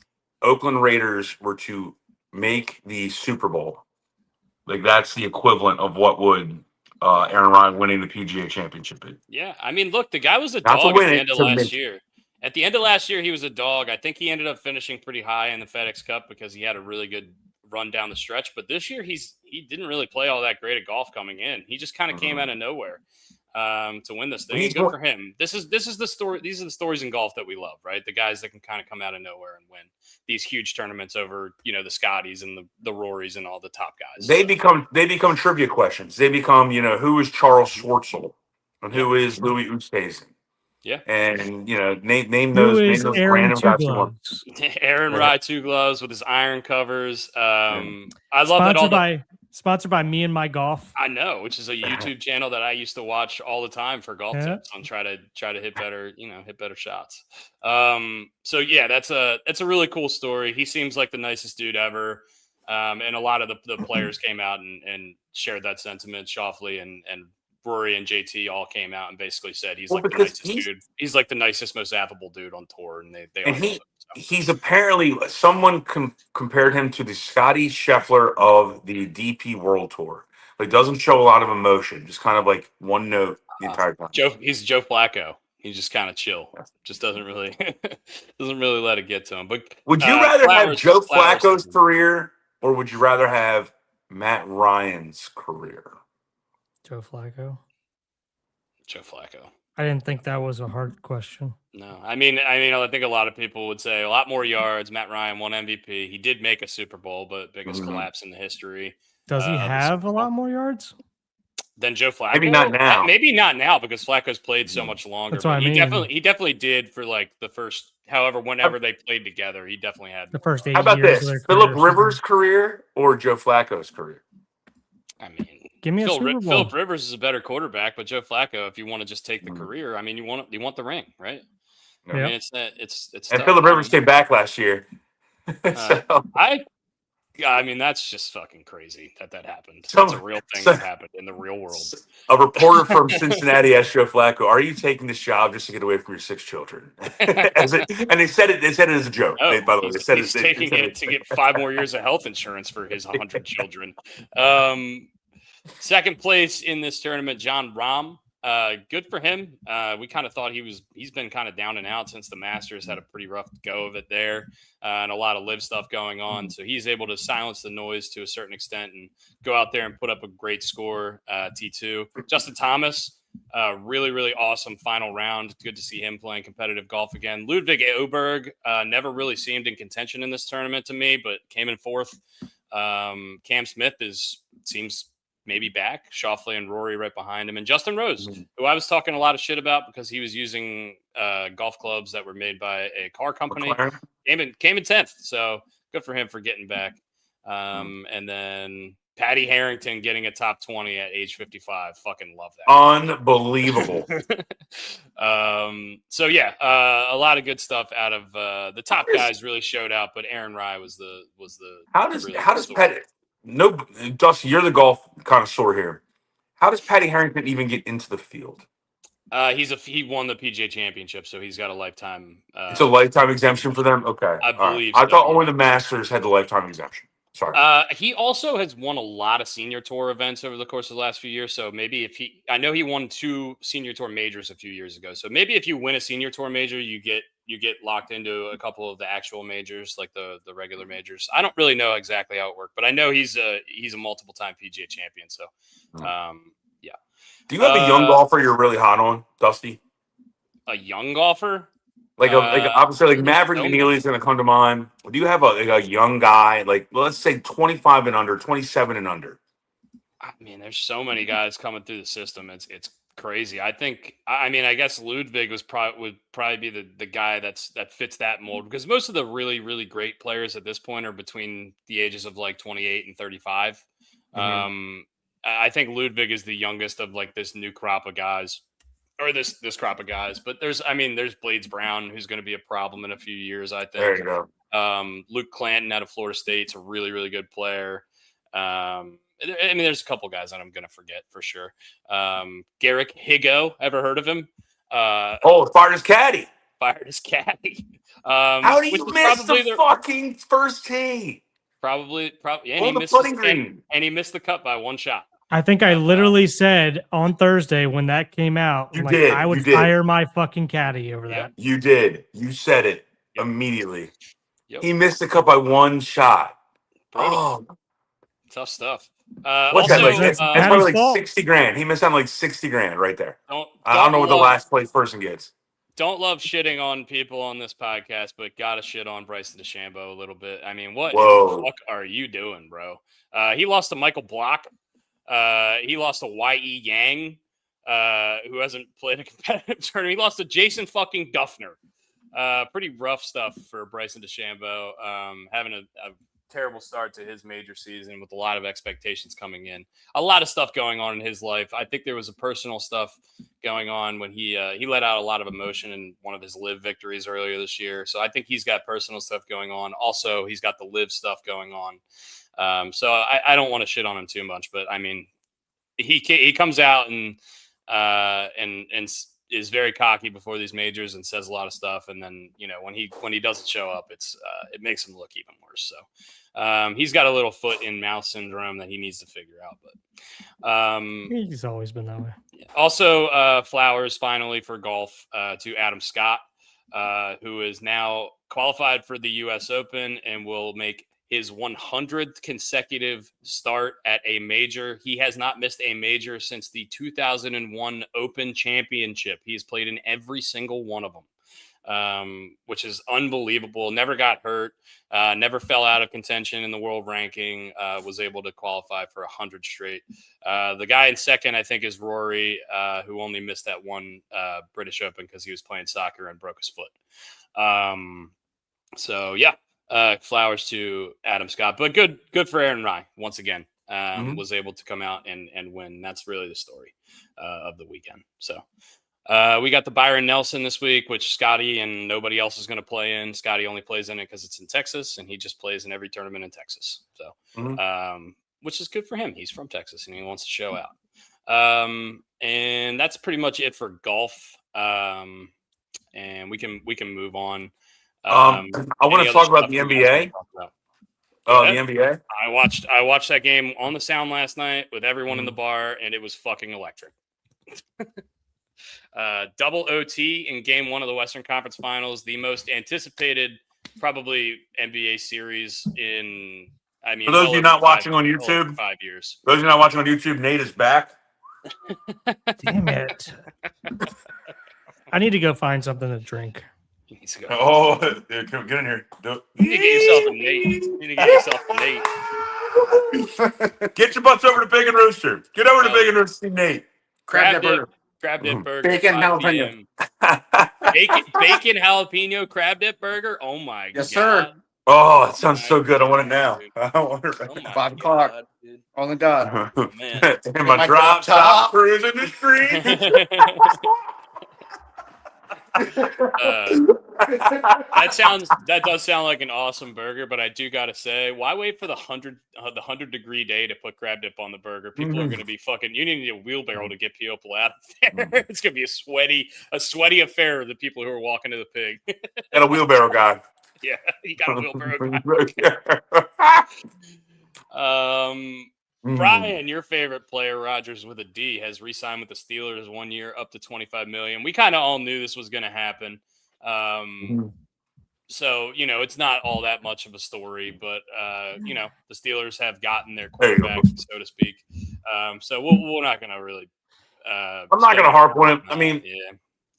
Oakland Raiders were to make the Super Bowl. Like that's the equivalent of what would Aaron Rodgers winning the PGA Championship be. Yeah, I mean, look, the guy was a Not to dog at win the it, end of to last make it. year. At the end of last year, he was a dog. I think he ended up finishing pretty high in the FedEx Cup because he had a really good run down the stretch. But this year, he didn't really play all that great at golf coming in. He just kind of came out of nowhere to win this thing. And good for him. This is the story. These are the stories in golf that we love, right? The guys that can kind of come out of nowhere and win these huge tournaments over, the Scotties and the Rorys and all the top guys. They become trivia questions. They become, who is Charles Schwartzel and who is Louis Oosthuizen? Yeah, and name Who those is Aaron random Two guys. You want. Gloves? Aaron Rye Two Gloves with his iron covers. I love that sponsored by Me and My Golf. I know, which is a YouTube channel that I used to watch all the time for golf tips on try to hit better, hit better shots. So yeah, that's a really cool story. He seems like the nicest dude ever. And a lot of the players came out and shared that sentiment. Shoffley and Rory and JT all came out and basically said he's like the nicest dude. He's like the nicest, most affable dude on tour, and they all love him. He's apparently someone compared him to the Scotty Scheffler of the DP World Tour. Like doesn't show a lot of emotion, just kind of like one note the entire time. He's Joe Flacco. He's just kind of chill. Just doesn't really let it get to him. But would you rather have Joe Flacco's career or would you rather have Matt Ryan's career? Joe Flacco. I didn't think that was a hard question. No, I mean, I think a lot of people would say a lot more yards. Matt Ryan won MVP. He did make a Super Bowl, but biggest collapse in the history. Does he have a lot more yards than Joe Flacco? Maybe not now. Maybe not now because Flacco's played so much longer. That's what I mean. He definitely did for like the first, whenever they played together, he definitely had the first 8 How about years this? Phillip Rivers' career or Joe Flacco's career? I mean, give me a Super Bowl. Phillip Rivers is a better quarterback, but Joe Flacco, if you want to just take the career, I mean, you want the ring, right? No. I mean, it's and Phillip Rivers came back last year. I mean, that's just fucking crazy that happened. That's a real thing that happened in the real world. A reporter from Cincinnati asked Joe Flacco, "Are you taking this job just to get away from your 6 children?" And they said it as a joke. No, by the way, he's taking it to get 5 more years of health insurance for his 100 children. Second place in this tournament, John Rahm. Good for him. We kind of thought he's been kind of down and out since the Masters had a pretty rough go of it there, and a lot of live stuff going on. So he's able to silence the noise to a certain extent and go out there and put up a great score. T2. Justin Thomas, really, really awesome final round. Good to see him playing competitive golf again. Ludwig Åberg never really seemed in contention in this tournament to me, but came in 4th. Cam Smith seems maybe back. Shoffley and Rory right behind him. And Justin Rose, who I was talking a lot of shit about because he was using golf clubs that were made by a car company. Came in 10th. So good for him for getting back. And then Patty Harrington getting a top 20 at age 55. Fucking love that. Unbelievable. So yeah, a lot of good stuff out of the top guys really showed out, but Aaron Rye was the how does Patty Dusty, you're the golf connoisseur here. How does Patty Harrington even get into the field? He won the PGA Championship, so he's got a lifetime. It's a lifetime exemption for them. Okay, I believe. I thought only the Masters had the lifetime exemption. Sorry. He also has won a lot of senior tour events over the course of the last few years. So maybe I know he won 2 senior tour majors a few years ago. So maybe if you win a senior tour major, you get locked into a couple of the actual majors, like the regular majors. I don't really know exactly how it worked, but I know he's a multiple time PGA champion. So, yeah. Do you have a young golfer you're really hot on, Dusty? A young golfer? Like obviously, like Maverick McNeely is going to come to mind. Do you have a young guy, like let's say 25 and under, 27 and under? I mean, there's so many guys coming through the system. It's crazy. I guess Ludwig would probably be the guy that fits that mold because most of the really, really great players at this point are between the ages of like 28 and 35. I think Ludwig is the youngest of like this new crop of guys. Or this crop of guys, but there's Blades Brown who's going to be a problem in a few years. I think. There you go. Luke Clanton out of Florida State's a really, really good player. There's a couple guys that I'm going to forget for sure. Garrick Higo, ever heard of him? Farder's caddy. fired his caddy. How do which you is miss probably the fucking first tee probably, and on he the missed putting green? and he missed the cut by one shot. I think I literally said on Thursday when that came out, You like, did. I You would did. fire my fucking caddy over that. You did. You said it Yep. immediately. Yep. He missed the cut by one shot. Brutal. Oh, Tough stuff. what's Also, that like? that's That's Caddy's probably like fault. 60 grand. He missed on like 60 grand right there. don't I don't know what the love, last place person gets. don't love shitting on people on this podcast, but gotta shit on Bryson DeChambeau a little bit. I mean, what in Whoa. the fuck are you doing, bro? He lost to Michael Block. He lost to Y.E. Yang, who hasn't played a competitive tournament. He lost to Jason fucking Duffner. Pretty rough stuff for Bryson DeChambeau. Having a terrible start to his major season with a lot of expectations coming in. A lot of stuff going on in his life. I think there was a personal stuff going on when he let out a lot of emotion in one of his live victories earlier this year. So I think he's got personal stuff going on. Also, he's got the live stuff going on. So I don't want to shit on him too much, but I mean, he comes out and is very cocky before these majors and says a lot of stuff, and then when he doesn't show up, it makes him look even worse. So he's got a little foot in mouth syndrome that he needs to figure out. But He's always been that way. also, flowers finally for golf to Adam Scott, who is now qualified for the U.S. Open and will make his 100th consecutive start at a major. He has not missed a major since the 2001 Open Championship. He's played in every single one of them, which is unbelievable. Never got hurt, never fell out of contention in the world ranking, was able to qualify for 100 straight. The guy in second, I think, is Rory, who only missed that one British Open because he was playing soccer and broke his foot. So, yeah. Flowers to Adam Scott, but good for Aaron Rai once again. Was able to come out and win. That's really the story of the weekend. So we got the Byron Nelson this week, which Scotty and nobody else is going to play in. Scotty only plays in it because it's in Texas, and he just plays in every tournament in Texas. So which is good for him. He's from Texas and he wants to show out. And that's pretty much it for golf. And we can move on. I want to talk about the NBA. The NBA. I watched that game on the sound last night with everyone in the bar, and it was fucking electric. Double OT in Game 1 of the Western Conference Finals, the most anticipated probably NBA series in. I mean, for those of you not watching on YouTube, 5 years. Those of you not watching on YouTube, Nate is back. Damn it! I need to go find something to drink. Oh, dude, come get in here. You need to get yourself a Nate. Get your butts over to Big and Rooster. Get over to Big and Rooster, Nate. Crab dip burger. Bacon jalapeno. Bacon jalapeno crab dip burger. Oh my god. Yes, sir. Oh, it sounds so good. I want it now. I want it right now. 5 o'clock. Only God. Man. In my drop top cruising the street. That does sound like an awesome burger, but I do gotta say, why wait for the 100-degree day to put crab dip on the burger? People are gonna be fucking. You need a wheelbarrow to get people out of there. It's gonna be a sweaty affair of the people who are walking to the pig. And a wheelbarrow guy. Yeah, you got a wheelbarrow guy. Brian, your favorite player, Rogers with a D, has re-signed with the Steelers 1 year up to $25 million. We kind of all knew this was going to happen. So, it's not all that much of a story, but, the Steelers have gotten their quarterback, so to speak. So we're not going to really. I'm not going to harp on it. I mean, yeah.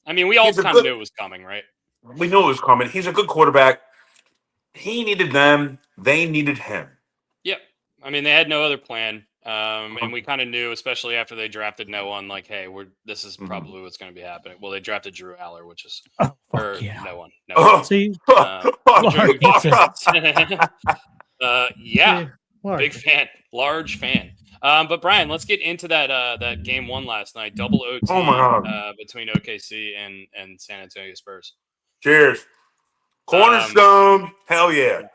I mean, we all kind of knew it was coming, right? We knew it was coming. He's a good quarterback. He needed them. They needed him. Yep. I mean, they had no other plan. And we kind of knew, especially after they drafted no one, like, hey, this is probably what's going to be happening. Well, they drafted Drew Aller, which is no one. No one. See, yeah, big fan, large fan. But Brian, let's get into that Game 1 last night, double OT between OKC and San Antonio Spurs. Cheers. Cornerstone. Hell yeah.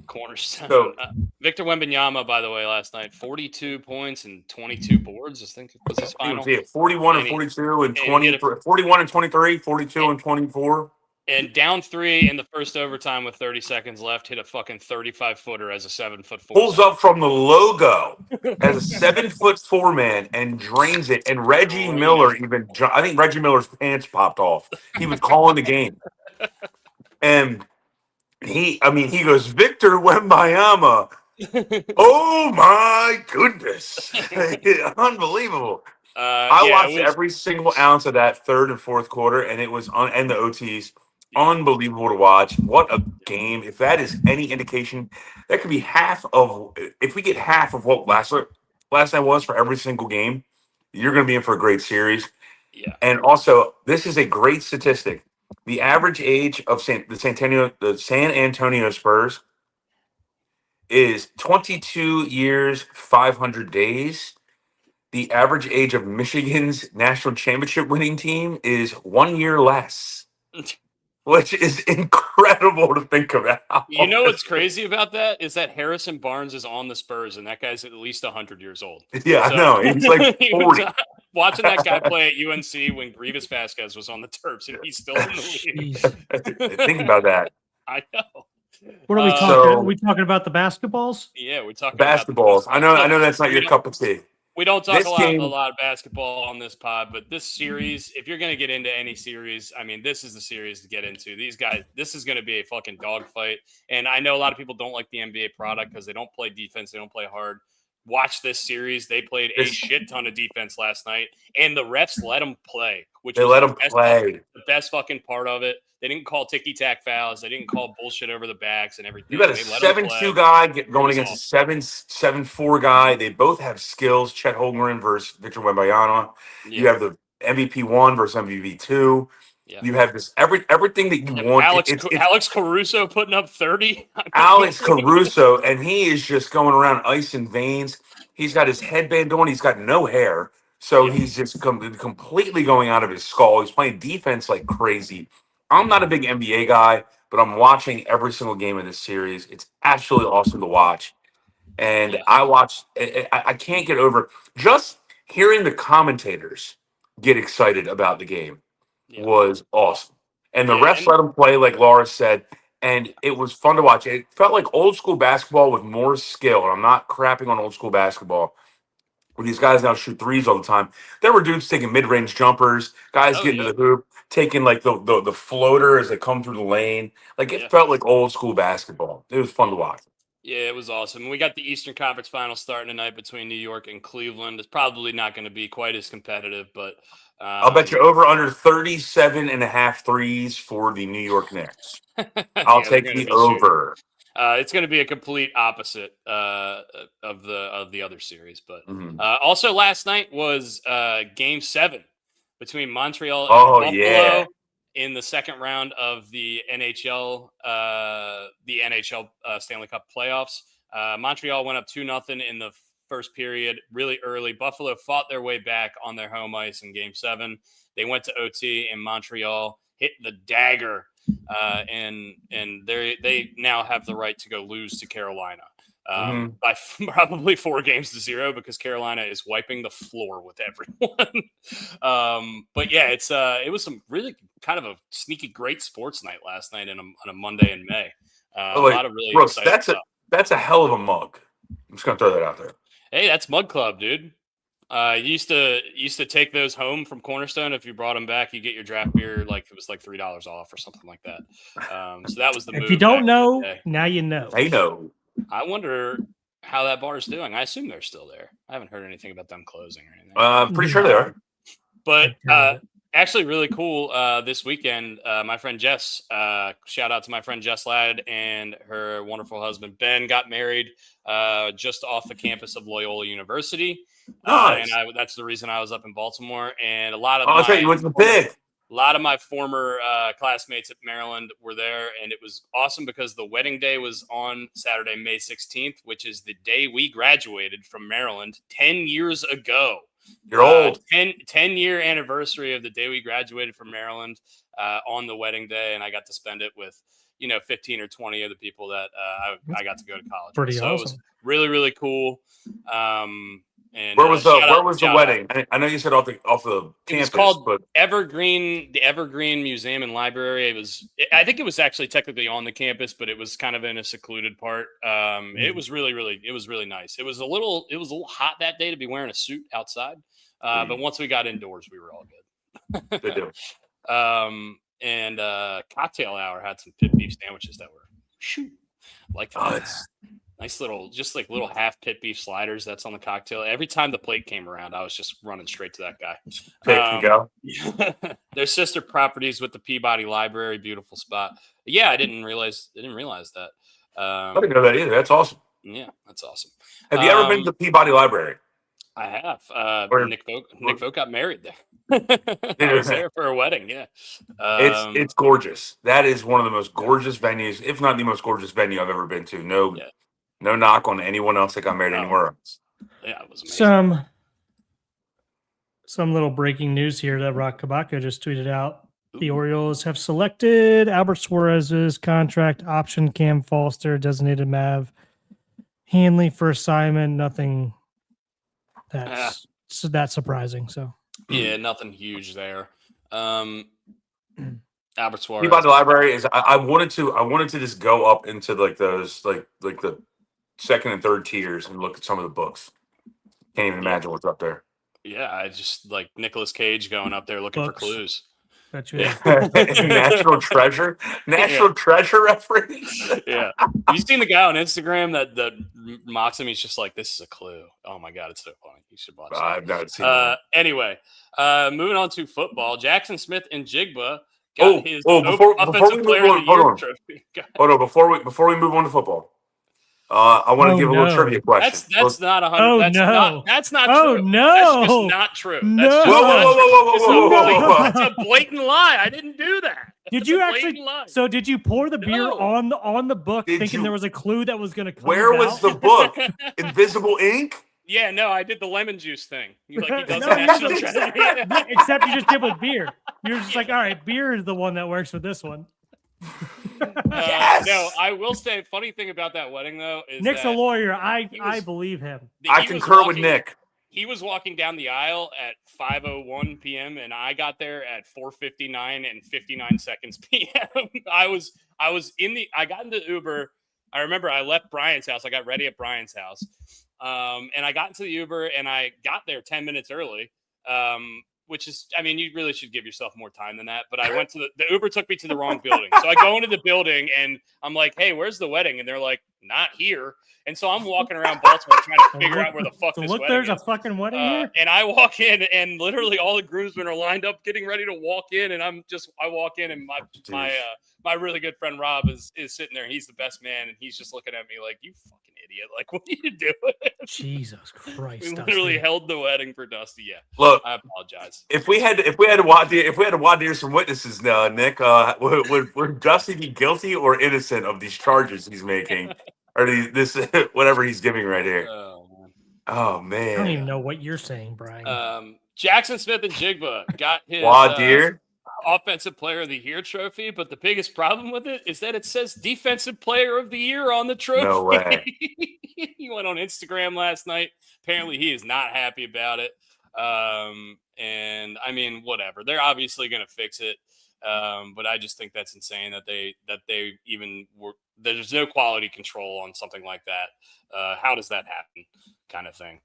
Cornerstone. So, Victor Wembanyama, by the way, last night, 42 points and 22 boards. I think was his final. 41 and 42 and 20. 41 and 23, 42 and 24. And down 3 in the first overtime with 30 seconds left, hit a fucking 35-footer as a 7'4". Pulls up from the logo as a 7'4" man and drains it. And Reggie Miller I think Reggie Miller's pants popped off. He was calling the game. And he goes, Victor Wembanyama. Oh my goodness. Unbelievable. I watched every single ounce of that third and fourth quarter, and it was and the OTs. Unbelievable to watch. What a game. If that is any indication, that could be half of, if we get half of what last night was for every single game, you're going to be in for a great series. Yeah. And also, this is a great statistic. The average age of the San Antonio Spurs is 22 years, 500 days. The average age of Michigan's national championship winning team is 1 year less, which is incredible to think about. You know what's crazy about that is that Harrison Barnes is on the Spurs, and that guy's at least 100 years old. Yeah, I know. He's like 40. Watching that guy play at UNC when Grievous Vasquez was on the Terps, and he's still in the league. Think about that. I know. What are we talking? Are we talking about the basketballs? Yeah, we're talking basketballs. About I know that's not your cup of tea. We don't talk a lot of basketball on this pod, but this series, if you're going to get into any series, I mean, this is the series to get into. These guys, this is going to be a fucking dogfight. And I know a lot of people don't like the NBA product because they don't play defense, they don't play hard. Watch this series. They played a shit ton of defense last night, and the refs let them play, which was the best fucking part of it. They didn't call ticky-tack fouls. They didn't call bullshit over the backs and everything. You got a 7-2 guy going against a 7-4 guy. They both have skills. Chet Holmgren versus Victor Wembanyama. Yeah. You have the MVP 1 versus MVP 2. Yeah. You have this everything that you want. Alex Caruso putting up 30. Alex Caruso, and he is just going around ice and veins. He's got his headband on. He's got no hair. So he's just completely going out of his skull. He's playing defense like crazy. I'm not a big NBA guy, but I'm watching every single game of this series. It's absolutely awesome to watch. And I can't get over just hearing the commentators get excited about the game was awesome. And the refs let them play, like Laura said, and it was fun to watch. It felt like old school basketball with more skill. And I'm not crapping on old school basketball, where these guys now shoot threes all the time. There were dudes taking mid-range jumpers, guys getting to the hoop, taking like the floater as they come through the lane. Like it felt like old school basketball. It was fun to watch. Yeah, it was awesome. We got the Eastern Conference Finals starting tonight between New York and Cleveland. It's probably not going to be quite as competitive, but I'll bet you over under 37.5 threes for the New York Knicks. I'll take the over. It's going to be a complete opposite of the other series, but also last night was Game 7 between Montreal and Buffalo in the second round of the NHL Stanley Cup playoffs. Montreal went up 2-0 in the first period, really early. Buffalo fought their way back on their home ice in Game 7. They went to OT, and Montreal hit the dagger. And they now have the right to go lose to Carolina by probably 4-0 because Carolina is wiping the floor with everyone. But yeah, it was some really kind of a sneaky great sports night last night on a Monday in May. A lot of really exciting stuff. That's a hell of a mug. I'm just gonna throw that out there. Hey, that's Mug Club, dude. You used to take those home from Cornerstone. If you brought them back, you get your draft beer like it was like $3 off or something like that. So that was the move. If you don't know, now you know. I know. I wonder how that bar is doing. I assume they're still there. I haven't heard anything about them closing or anything. I'm pretty sure they are. But actually, really cool. This weekend, my friend Jess. Shout out to my friend Jess Ladd and her wonderful husband Ben got married just off the campus of Loyola University. Nice. And that's the reason I was up in Baltimore. And a lot of that's right. You went to the pig. A lot of my former classmates at Maryland were there, and it was awesome because the wedding day was on Saturday, May 16th, which is the day we graduated from Maryland 10 years ago. You're old. 10-year anniversary of the day we graduated from Maryland on the wedding day, and I got to spend it with 15 or 20 of the people that I got to go to college with. Pretty so awesome. It was really, really cool. And Where was the shout out. wedding? I know you said off the It campus, was called but the Evergreen Museum and Library. I think it was actually technically on the campus, but it was kind of in a secluded part. It was really nice. It was a little hot that day to be wearing a suit outside. But once we got indoors, we were all good. they do. And cocktail hour had some pit beef sandwiches that were like that. Nice little, just like little half pit beef sliders that's on the cocktail. Every time the plate came around, I was just running straight to that guy. Pick and go. Their sister properties with the Peabody Library, beautiful spot. Yeah, I didn't realize that. I didn't know that either. That's awesome. Yeah, that's awesome. Have you ever been to the Peabody Library? I have. Nick Vogt got married there. I was there for a wedding. Yeah, it's gorgeous. That is one of the most gorgeous venues, if not the most gorgeous venue I've ever been to. No knock on anyone else that got married anywhere else. Yeah, it was amazing. Some little breaking news here that Rock Kabaka just tweeted out. The Orioles have selected Albert Suarez's contract option, Cam Foster, designated Mav Hanley for assignment. Nothing that's that surprising. So yeah, nothing huge there. Albert Suarez. Peabody Library is. I wanted to just go up into like those like the second and third tiers and look at some of the books. Can't even imagine what's up there. Yeah, I just like Nicolas Cage going up there looking for clues. That's National Treasure reference. Yeah, you seen the guy on Instagram that mocks him? He's just like, "This is a clue." Oh my god, it's so funny. You should watch. I've not seen that. Anyway, moving on to football. Jackson Smith and Jigba before we move on, hold on. Before we move on to football, I want to give a little trivia question. That's not 100. That's not true. No, that's just not true. No. Whoa. It's a blatant lie. I didn't do that. Did you actually? Lie. So did you pour the beer on the book, thinking there was a clue that was going to come? Where was the book? Invisible ink. Yeah, no, I did the lemon juice thing. He doesn't actually try to except you just did with beer. You're just like, all right, beer is the one that works with this one. Yes! No, I will say, funny thing about that wedding though is Nick's a lawyer. I believe him. I concur with Nick. He was walking down the aisle at 5:01 p.m. and I got there at 4:59 and 59 seconds p.m. I got into Uber. I remember I left Brian's house. I got ready at Brian's house. And I got into the Uber and I got there 10 minutes early. Which is, I mean, you really should give yourself more time than that. But I went to the Uber took me to the wrong building. So I go into the building and I'm like, hey, where's the wedding? And they're like, not here. And so I'm walking around Baltimore trying to figure out where the fuck this wedding there's is. A fucking wedding here. And I walk in and literally all the groomsmen are lined up getting ready to walk in. And I walk in and my really good friend Rob is sitting there. He's the best man. And he's just looking at me like, you fucking idiot. Like, what are you doing? Jesus Christ. We literally held the wedding for Dusty. Yeah. Look, I apologize. If we had to wadir some witnesses now, Nick, would Dusty be guilty or innocent of these charges he's making? Or this whatever he's giving right here. Oh man. I don't even know what you're saying, Brian. Jackson Smith and Jigba got his Offensive Player of the Year trophy, but the biggest problem with it is that it says Defensive Player of the Year on the trophy. No way. He went on Instagram last night. Apparently, he is not happy about it. And I mean, whatever. They're obviously going to fix it. But I just think that's insane that they even were. There's no quality control on something like that. How does that happen? Kind of thing.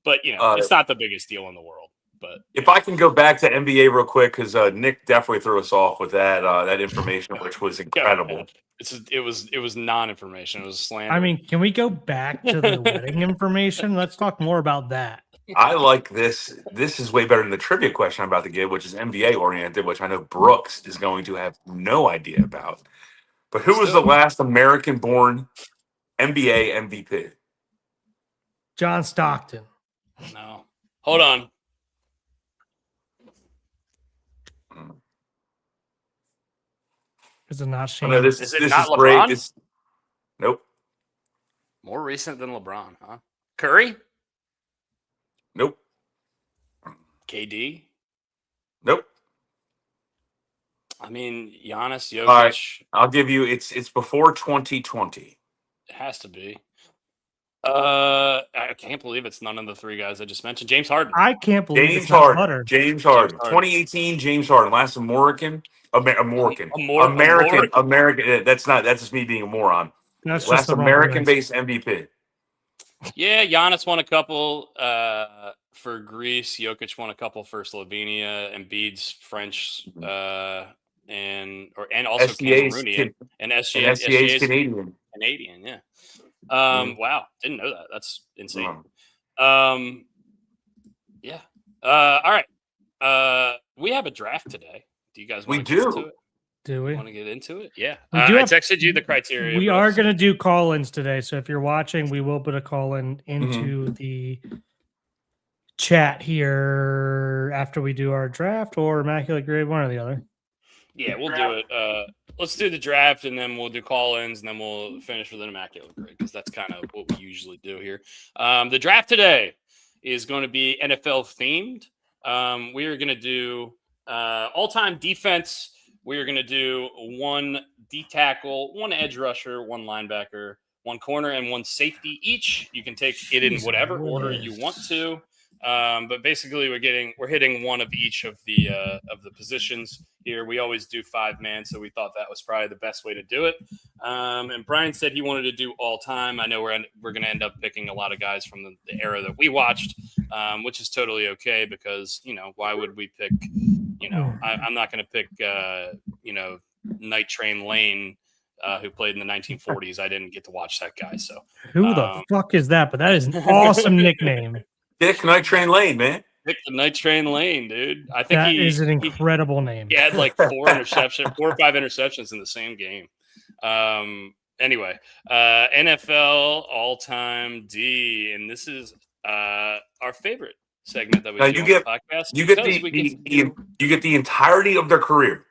But it's not the biggest deal in the world. But if I can go back to NBA real quick, because Nick definitely threw us off with that information, which was incredible. It was non-information. It was slander. I mean, can we go back to the wedding information? Let's talk more about that. I like this. This is way better than the trivia question I'm about to give, which is NBA oriented, which I know Brooks is going to have no idea about. But who was the last American-born NBA MVP? John Stockton. No. Hold on. Is it not Shane? No, this is not LeBron? Great. Nope. More recent than LeBron, huh? Curry? Nope. KD? Nope. I mean, Giannis, Jokic. All right, I'll give you. It's before 2020. It has to be. Okay, can't believe it's none of the three guys I just mentioned. James Harden. I can't believe James it's not Harden. Butter. James Harden. James Harden. 2018 James Harden. Last American. American. American. American. That's just me being a moron. That's just Last the wrong American-based MVP. Yeah, Giannis won a couple for Greece. Jokic won a couple for Slovenia. Embiid's French and also SGA's Cameroonian. And SGA's Canadian. Canadian, yeah. Wow, didn't know that. That's insane. Yeah. All right. We have a draft today. Do you guys want to get into it? Do we want to get into it? Yeah. We do I texted you the criteria. We are going to do call-ins today. So if you're watching, we will put a call-in into the chat here after we do our draft or Immaculate Grade, one or the other. Yeah, we'll do it. Let's do the draft, and then we'll do call-ins, and then we'll finish with an Immaculate Grade, because that's kind of what we usually do here. The draft today is going to be NFL-themed. We are going to do all-time defense. We are going to do one D-tackle, one edge rusher, one linebacker, one corner, and one safety each. You can take it in whatever order you want to. But basically, we're hitting one of each of the positions here. We always do 5-man, so we thought that was probably the best way to do it. And Brian said he wanted to do all time. I know we're going to end up picking a lot of guys from the era that we watched, which is totally okay, because why would we pick? I'm not going to pick Night Train Lane, who played in the 1940s. I didn't get to watch that guy. So who the fuck is that? But that is an awesome nickname. Dick Night Train Lane, man. Pick the Night Train Lane, dude. I think that is an incredible name. He had like 4 or 5 interceptions in the same game. Anyway, NFL all-time D, and this is our favorite segment that we do on the podcast. You get the entirety of their career.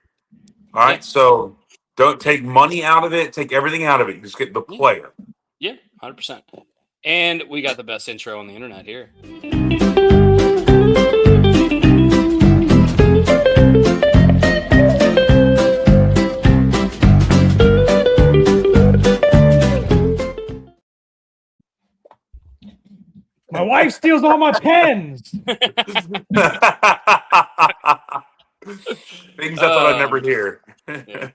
All right, so don't take money out of it. Take everything out of it. Just get the player. Yeah, 100%. And we got the best intro on the internet here. My wife steals all my pens. Things I thought I'd never hear. Yeah.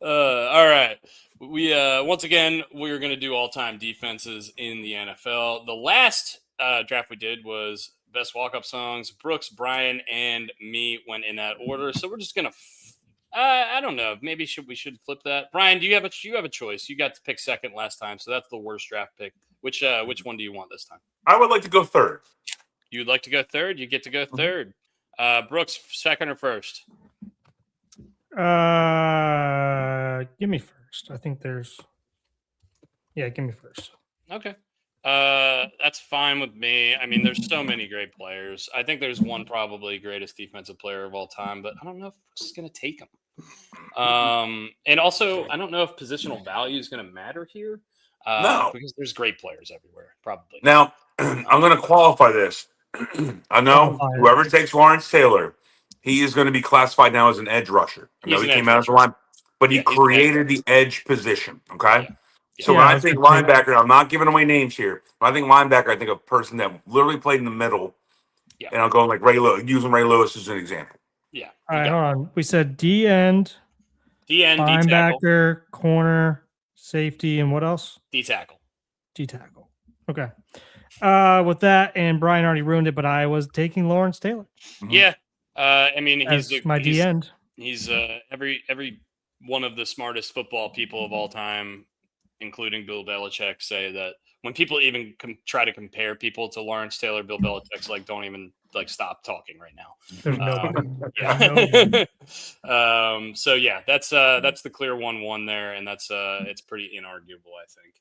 All right. We once again, we're going to do all-time defenses in the NFL. The last draft we did was best walk-up songs. Brooks, Brian, and me went in that order. So we're just going to I don't know. Maybe we should flip that. Brian, you have a choice. You got to pick second last time, so that's the worst draft pick. Which one do you want this time? I would like to go third. You'd like to go third? You get to go third. Brooks, second or first? Give me first. I think give me first. Okay. That's fine with me. I mean, there's so many great players. I think there's one probably greatest defensive player of all time, but I don't know if Brooks is going to take him. And also, I don't know if positional value is going to matter here. No, because there's great players everywhere, probably. Now, I'm going to qualify this. I know whoever takes Lawrence Taylor, he is going to be classified now as an edge rusher. I know he came out as a line, but he created the edge position. Okay. Yeah. So when I think linebacker, I'm not giving away names here. When I think linebacker, I think of a person that literally played in the middle. Yeah. And I'll go like Ray Lewis, using Ray Lewis as an example. Yeah. All right, hold on. We said D-end, linebacker, corner, safety, and what else? D-tackle. D-tackle. Okay. With that, and Brian already ruined it, but I was taking Lawrence Taylor. Mm-hmm. Yeah. I mean, he's my D-end. He's every one of the smartest football people of all time, including Bill Belichick, say that when people even try to compare people to Lawrence Taylor, Bill Belichick's like, don't even stop talking right now. There's nobody. Yeah. So yeah, that's the clear 1-1 there, and that's it's pretty inarguable, I think.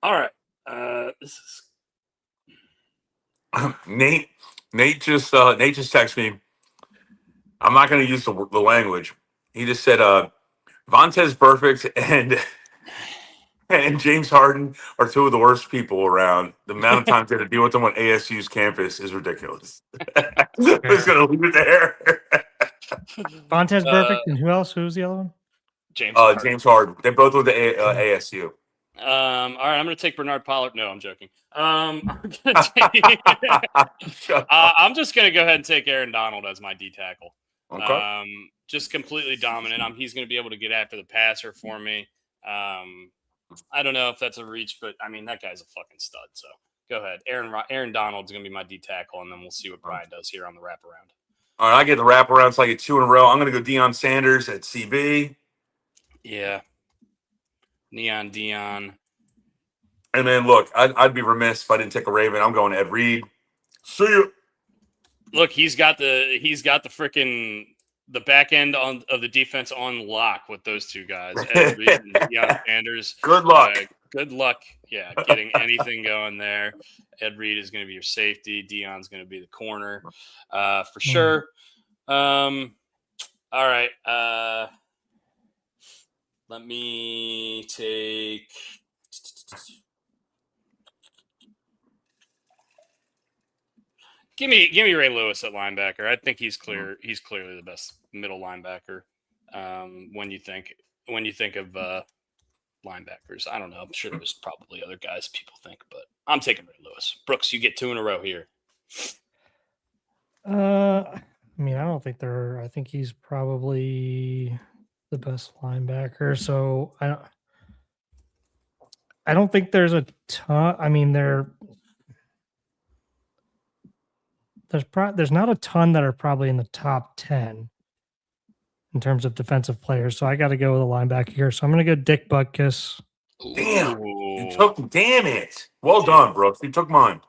All right. This is Nate just texted me. I'm not going to use the language. He just said, Vontez Perfect and James Harden are two of the worst people around. The amount of times they had to deal with them on ASU's campus is ridiculous. I'm just going to leave it there. Vontez Perfect, and who else? Who's the other one? James Harden. James Harden. They both went to ASU. All right, I'm going to take Bernard Pollard. No, I'm joking. I'm gonna I'm just going to go ahead and take Aaron Donald as my D tackle. Okay. Just completely dominant. He's going to be able to get after the passer for me. I don't know if that's a reach, but I mean, that guy's a fucking stud. So go ahead. Aaron Donald's going to be my D tackle, and then we'll see what Brian does here on the wraparound. All right, I get the wraparound, so I get 2 in a row. I'm going to go Deion Sanders at CB. Yeah. Neon Dion. And then, look, I'd be remiss if I didn't take a Raven. I'm going Ed Reed. See you. Look, he's got the freaking the back end of the defense on lock with those two guys, Ed Reed and Deion Sanders. Good luck. Good luck. Yeah, getting anything going there. Ed Reed is going to be your safety. Deion's going to be the corner for sure. All right. Let me take. Give me Ray Lewis at linebacker. I think he's clear. He's clearly the best middle linebacker. When you think of linebackers, I don't know. I'm sure there's probably other guys people think, but I'm taking Ray Lewis. Brooks, you get 2 in a row here. I mean, I don't think I think he's probably the best linebacker. So I don't think there's a ton. I mean, there's not a ton that are probably in the top 10 in terms of defensive players. So I got to go with a linebacker here. So I'm going to go Dick Butkus. Damn. Damn it. Well done, Brooks. You took mine.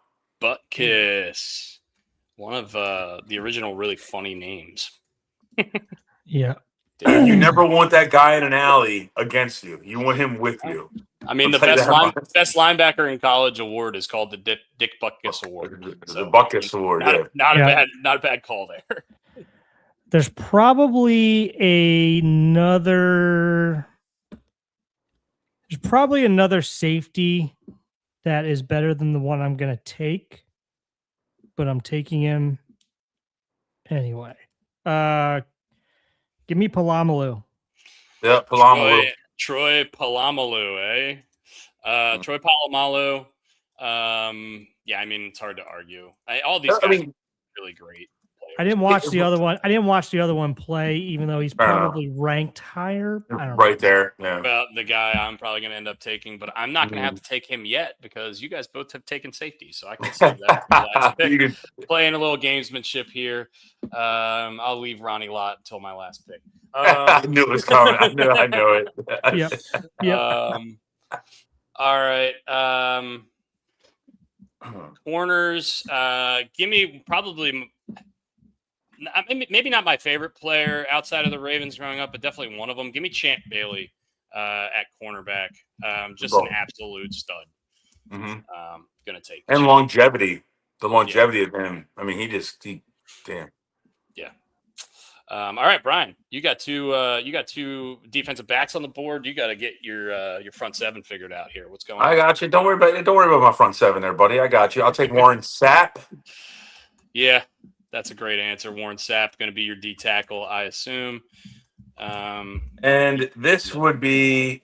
Butkus. One of the original really funny names. Yeah. You never want that guy in an alley against you. You want him with you. I mean, the best linebacker in college award is called the Dick Butkus Award. The Butkus Award, not a bad call there. There's probably another safety that is better than the one I'm going to take, but I'm taking him anyway. Give me Polamalu. Yeah, Polamalu. Troy Polamalu, eh? Troy Polamalu. Yeah, I mean, it's hard to argue. All these guys are really great players. I didn't watch the other one. I didn't watch the other one play, even though he's probably ranked higher. I don't know. There. Yeah. Well, the guy I'm probably going to end up taking, but I'm not going to have to take him yet because you guys both have taken safety, so I can save that for the last pick. Playing a little gamesmanship here. I'll leave Ronnie Lott until my last pick. I knew it was coming. I knew it. Yep. All right. Corners. Give me probably maybe not my favorite player outside of the Ravens growing up, but definitely one of them. Give me Champ Bailey at cornerback. Just an absolute stud. Gonna take and longevity. The longevity of him. I mean, damn. Yeah. All right, Brian. You got two defensive backs on the board. You got to get your front seven figured out here. What's going on? I got you. Don't worry about my front seven there, buddy. I got you. I'll take Warren Sapp. Yeah, that's a great answer. Warren Sapp going to be your D tackle, I assume. And this would be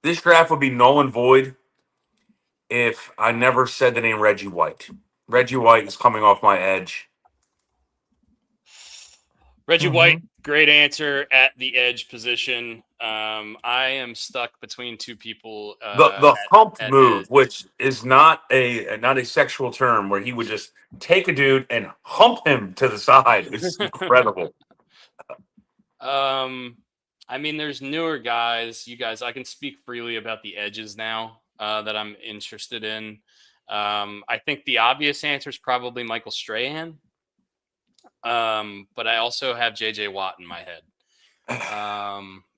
this draft would be null and void if I never said the name Reggie White. Reggie White is coming off my edge. Reggie White, great answer at the edge position. I am stuck between two people. The hump move, which is not a sexual term, where he would just take a dude and hump him to the side. It's incredible. I mean, there's newer guys. You guys, I can speak freely about the edges now that I'm interested in. I think the obvious answer is probably Michael Strahan. But I also have JJ Watt in my head.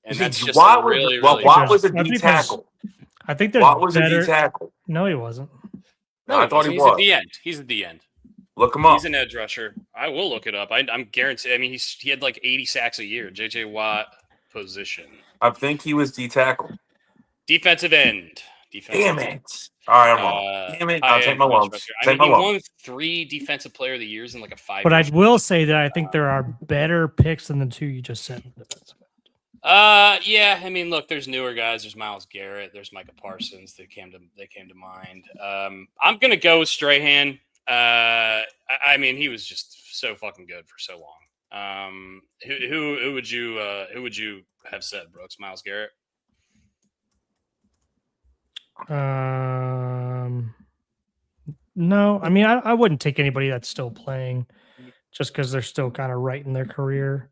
And that's just Watt was a D tackle. I think there's Watt was a D tackle. No, he wasn't. No, I thought he was. At the end. He's at the end. Look him up. He's an edge rusher. I will look it up. I'm guaranteed. I mean, he had like 80 sacks a year. JJ Watt position. I think he was D tackle. Defensive end. defensive. Damn it! All right, I'm wrong. Damn it! I'll take my lumps. I mean, he won 3 Defensive Player of the Years in like a 5. But I will say that I think there are better picks than the two you just said. Yeah. I mean, look, there's newer guys. There's Myles Garrett. There's Micah Parsons. They came to mind. I'm gonna go with Strahan. I mean, he was just so fucking good for so long. Who would you have said, Brooks? Myles Garrett? No, I mean, I wouldn't take anybody that's still playing just because they're still kind of right in their career.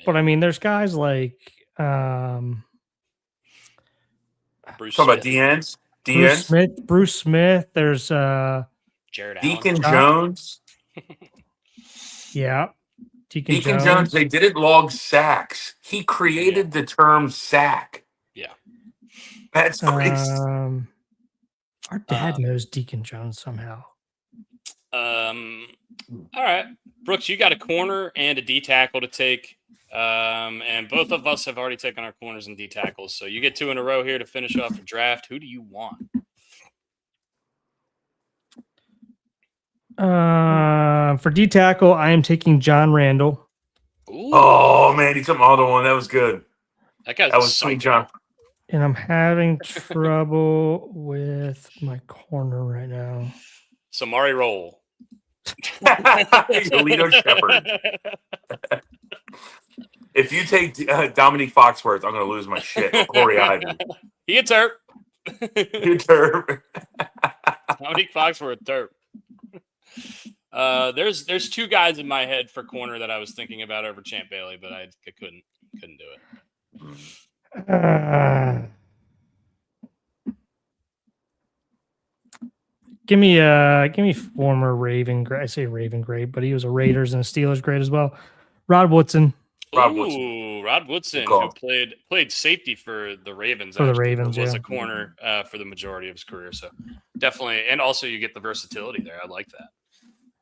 But I mean, there's guys like Bruce Talk about Smith. Bruce Smith. There's Jared Deacon Allen. Jones. Yeah. Deacon Jones. They didn't log sacks. He created the term sack. Yeah. That's crazy. Our dad knows Deacon Jones somehow. All right. Brooks, you got a corner and a D tackle to take. And both of us have already taken our corners and D tackles. So you get 2 in a row here to finish off the draft. Who do you want? For D tackle, I am taking John Randall. Ooh. Oh man, he took my other one. That was good. That was sweet, John. And I'm having trouble with my corner right now. Samari Roll. Alito Shepard. If you take Dominique Foxworth, I'm going to lose my shit. Or Corey Ivy. He a Terp. You Terp. Dominique Foxworth, Terp. There's 2 guys in my head for corner that I was thinking about over Champ Bailey, but I couldn't do it. Give me former Raven grade. I say Raven grade, but he was a Raiders and a Steelers grade as well. Rod Woodson. Rod Woodson, who played safety for the Ravens. For the Ravens, was a corner for the majority of his career. So definitely, and also you get the versatility there. I like that.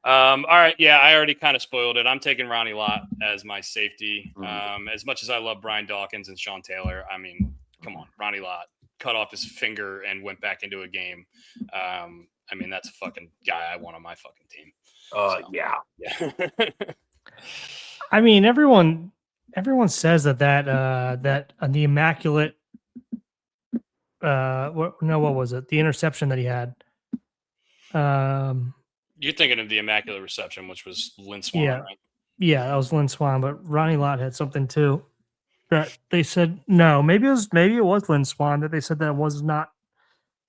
All right, yeah, I already kind of spoiled it. I'm taking Ronnie Lott as my safety. As much as I love Brian Dawkins and Sean Taylor, I mean, come on, Ronnie Lott cut off his finger and went back into a game. I mean, that's a fucking guy I want on my fucking team. Yeah. I mean, everyone says that the immaculate what was it? The interception that he had. You're thinking of the immaculate reception, which was Lynn Swan, right? Yeah, that was Lynn Swan, but Ronnie Lott had something too. That they said no, maybe it was Lynn Swan that they said that it was not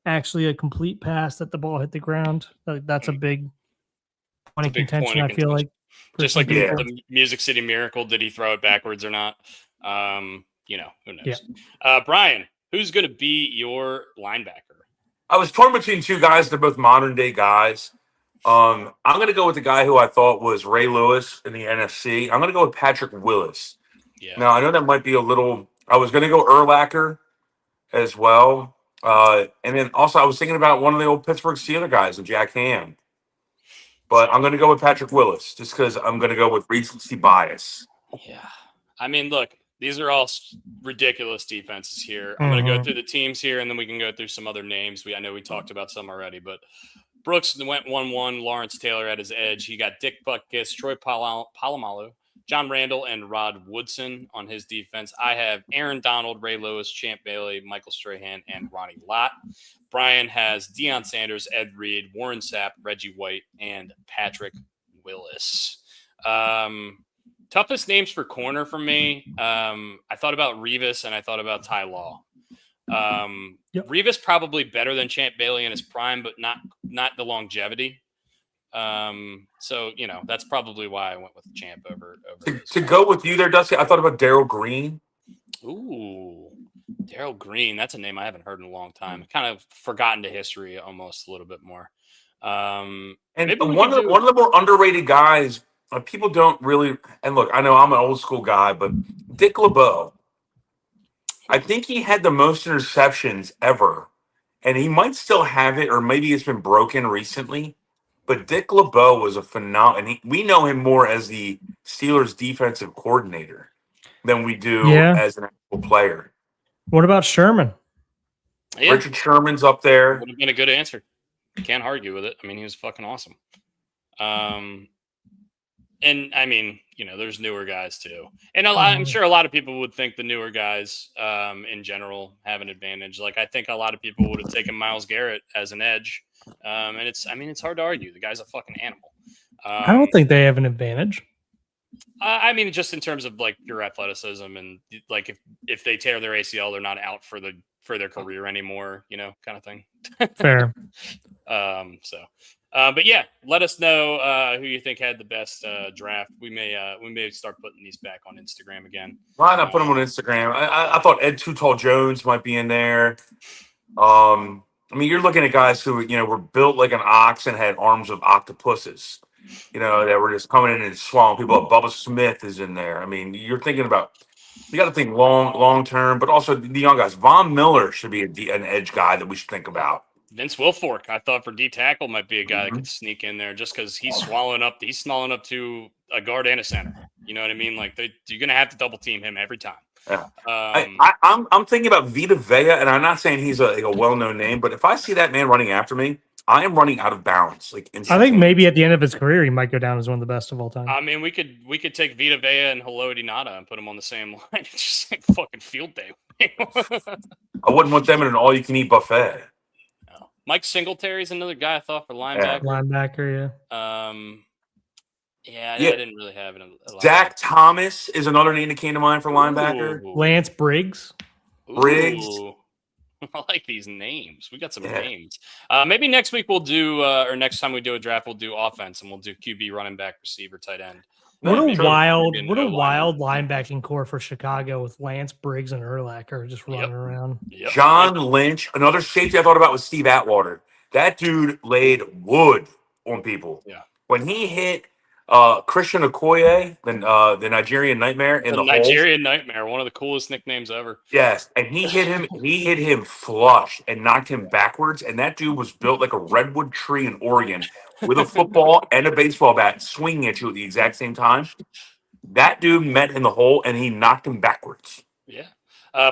actually a complete pass, that the ball hit the ground. That's a big point of contention, I feel like. Just like the Music City Miracle, did he throw it backwards or not? Who knows? Yeah. Brian, who's going to be your linebacker? I was torn between 2 guys. They're both modern day guys. I'm going to go with the guy who I thought was Ray Lewis in the NFC. I'm going to go with Patrick Willis. Yeah. Now, I know that might be a little – I was going to go Urlacher as well. And then also I was thinking about one of the old Pittsburgh Steelers guys, Jack Ham. But I'm going to go with Patrick Willis just because I'm going to go with recency bias. Yeah. I mean, look, these are all ridiculous defenses here. I'm going to go through the teams here, and then we can go through some other names. I know we talked about some already, but Brooks went 1-1. Lawrence Taylor at his edge. He got Dick Butkus, Troy Polamalu, John Randall, and Rod Woodson on his defense. I have Aaron Donald, Ray Lewis, Champ Bailey, Michael Strahan, and Ronnie Lott. Brian has Deion Sanders, Ed Reed, Warren Sapp, Reggie White, and Patrick Willis. Toughest names for corner for me. I thought about Revis and I thought about Ty Law. Revis probably better than Champ Bailey in his prime, but not the longevity. So that's probably why I went with Champ over to go with you there, Dusty. I thought about Darryl Green. Ooh, Darryl Green. That's a name I haven't heard in a long time. Kind of forgotten to history almost a little bit more. And one of the more underrated guys. People don't really. And look, I know I'm an old school guy, but Dick LeBeau. I think he had the most interceptions ever, and he might still have it, or maybe it's been broken recently. But Dick LeBeau was a phenomenal, and we know him more as the Steelers' defensive coordinator than we do as an actual player. What about Sherman? Yeah, Richard Sherman's up there. would have been a good answer. Can't argue with it. I mean, he was fucking awesome. And I mean, there's newer guys too, and I'm sure a lot of people would think the newer guys, in general, have an advantage. Like I think a lot of people would have taken Myles Garrett as an edge, and it's hard to argue. The guy's a fucking animal. I don't think they have an advantage. I mean, just in terms of like your athleticism and like if they tear their ACL, they're not out for their career anymore, kind of thing. Fair. But yeah, let us know who you think had the best draft. We may start putting these back on Instagram again. Why not put them on Instagram? I thought Ed Too Tall Jones might be in there. I mean, you're looking at guys who were built like an ox and had arms of octopuses. That were just coming in and swallowing people up. Bubba Smith is in there. I mean, you're thinking about. You got to think long term, but also the young guys. Von Miller should be an edge guy that we should think about. Vince Wilfork, I thought for D tackle might be a guy that could sneak in there just because he's smalling up to a guard and a center. You know what I mean? Like you're gonna have to double team him every time. Yeah. I'm thinking about Vita Vea, and I'm not saying he's a well-known name, but if I see that man running after me, I am running out of bounds. I think maybe at the end of his career, he might go down as one of the best of all time. I mean, we could take Vita Vea and Haloti Ngata and put them on the same line. It's just like fucking field day. I wouldn't want them in an all-you-can-eat buffet. No. Mike Singletary's another guy I thought for linebacker. Linebacker, yeah. I didn't really have it. Zach Thomas is another name that came to mind for linebacker. Lance Briggs. I like these names. We got some names. Maybe next week we'll do, or next time we do a draft, we'll do offense and we'll do QB, running back, receiver, tight end. What a wild linebacking core for Chicago with Lance Briggs and Urlacher just running around. Yep. John Lynch, another safety I thought about was Steve Atwater. That dude laid wood on people. Yeah. When he hit Christian Okoye, the Nigerian Nightmare in the Nigerian Nightmare, one of the coolest nicknames ever. Yes, and he hit him flush and knocked him backwards. And that dude was built like a redwood tree in Oregon with a football and a baseball bat swinging at you at the exact same time. That dude met in the hole and he knocked him backwards. Yeah.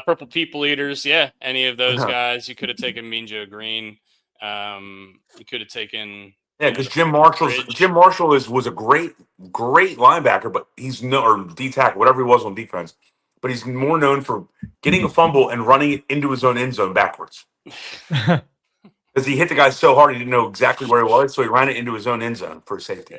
Purple People Eaters. Yeah. Any of those guys. You could have taken Mean Joe Green. You could have taken. Yeah, because Jim Marshall was a great linebacker, but or D tackle, whatever he was on defense. But he's more known for getting a fumble and running it into his own end zone backwards. Because he hit the guy so hard he didn't know exactly where he was, so he ran it into his own end zone for safety.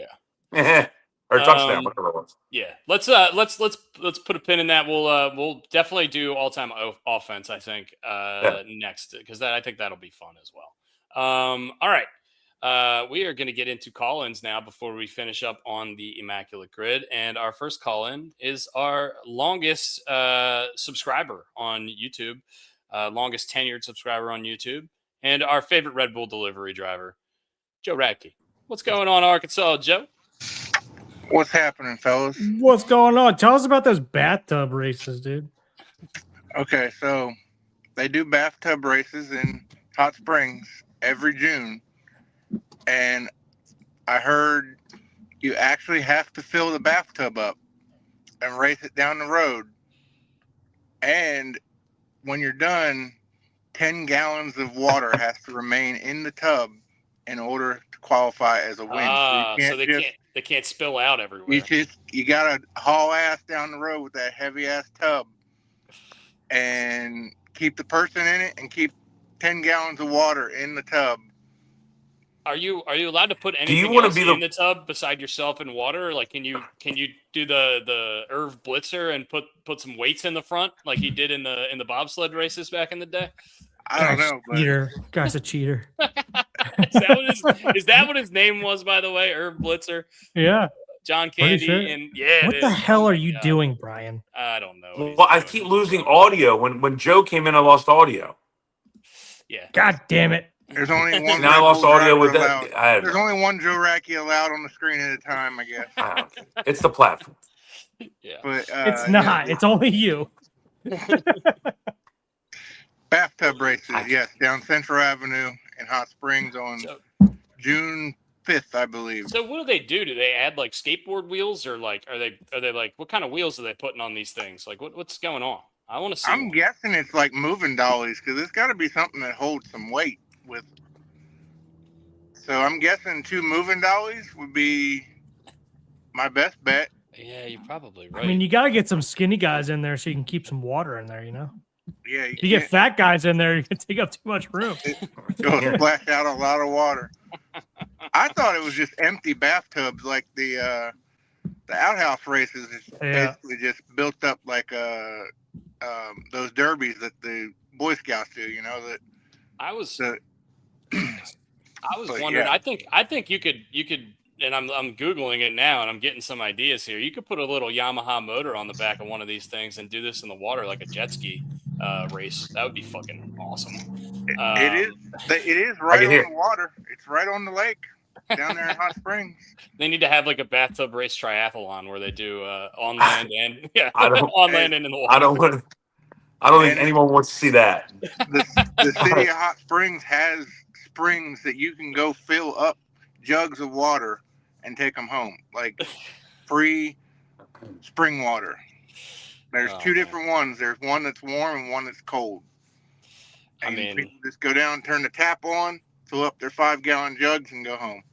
Yeah. Or a touchdown, whatever it was. Yeah. Let's put a pin in that. We'll definitely do all-time offense, I think, next, because I think that'll be fun as well. All right. We are going to get into call-ins now before we finish up on the Immaculate Grid. And our first call-in is our longest subscriber on YouTube, longest tenured subscriber on YouTube, and our favorite Red Bull delivery driver, Joe Radke. What's going on, Arkansas, Joe? What's happening, fellas? What's going on? Tell us about those bathtub races, dude. Okay, so they do bathtub races in Hot Springs every June. And I heard you actually have to fill the bathtub up and race it down the road. And when you're done, 10 gallons of water has to remain in the tub in order to qualify as a win. So they can't spill out everywhere. You gotta haul ass down the road with that heavy ass tub and keep the person in it and keep 10 gallons of water in the tub. Are you allowed to put anything else in the tub beside yourself and water? Like, can you do the Irv Blitzer and put some weights in the front like he did in the bobsled races back in the day? I don't know. Cheater. Guy's a cheater. Is that what his name was, by the way? Irv Blitzer? Yeah. John Candy. Sure. And yeah. What the hell are you doing, Brian? I don't know. Well, I keep losing audio. When Joe came in, I lost audio. Yeah. God damn it. There's only one. Now I lost audio with that. There's only one Joe Radke allowed on the screen at a time, I guess. It's the platform. Yeah. But, it's not. It's only you. Bathtub races, yes, down Central Avenue in Hot Springs on June 5th, I believe. So what do? Do they add like skateboard wheels, or like are they like what kind of wheels are they putting on these things? Like what's going on? I want to see. I'm one. guessing it's like moving dollies because it's got to be something that holds some weight with. So I'm guessing 2 moving dollies would be my best bet. Yeah, you're probably I mean, right. you got to get some skinny guys in there so you can keep some water in there. Yeah, You get fat guys in there, you can take up too much room. It'll Yeah. splash out a lot of water. I thought it was just empty bathtubs, like the outhouse races is basically just built up like those derbies that the Boy Scouts do. You know that. I was The, but wondering. yeah. I think you could, and I'm googling it now, and I'm getting some ideas here. You could put a little Yamaha motor on the back of one of these things and do this in the water like a jet ski race. That would be fucking awesome. It is right can on hear the water. It's right on the lake down there in Hot Springs. They need to have like a bathtub race triathlon where they do on land and on land and in the water. I don't think anyone wants to see that. The city of Hot Springs has springs that you can go fill up jugs of water and take them home, like free spring water. There's 2 different ones. There's one that's warm and one that's cold. And people just go down, turn the tap on, fill up their 5-gallon jugs, and go home.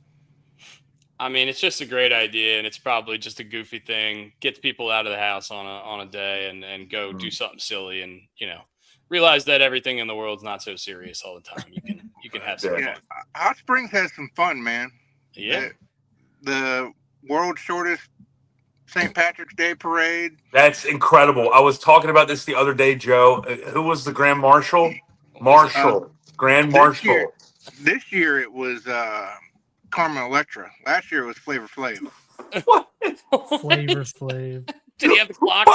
I mean, it's just a great idea, and it's probably just a goofy thing. Gets people out of the house on a day and go do something silly, and realize that everything in the world's not so serious all the time. You can have some fun. Hot Springs has some fun, man. Yeah. The world's shortest St. Patrick's Day parade. That's incredible. I was talking about this the other day, Joe. Who was the Grand Marshal? Grand Marshal. This year it was Carmen Electra. Last year it was Flavor Flav. What? Flavor Flav. Did he have the clock?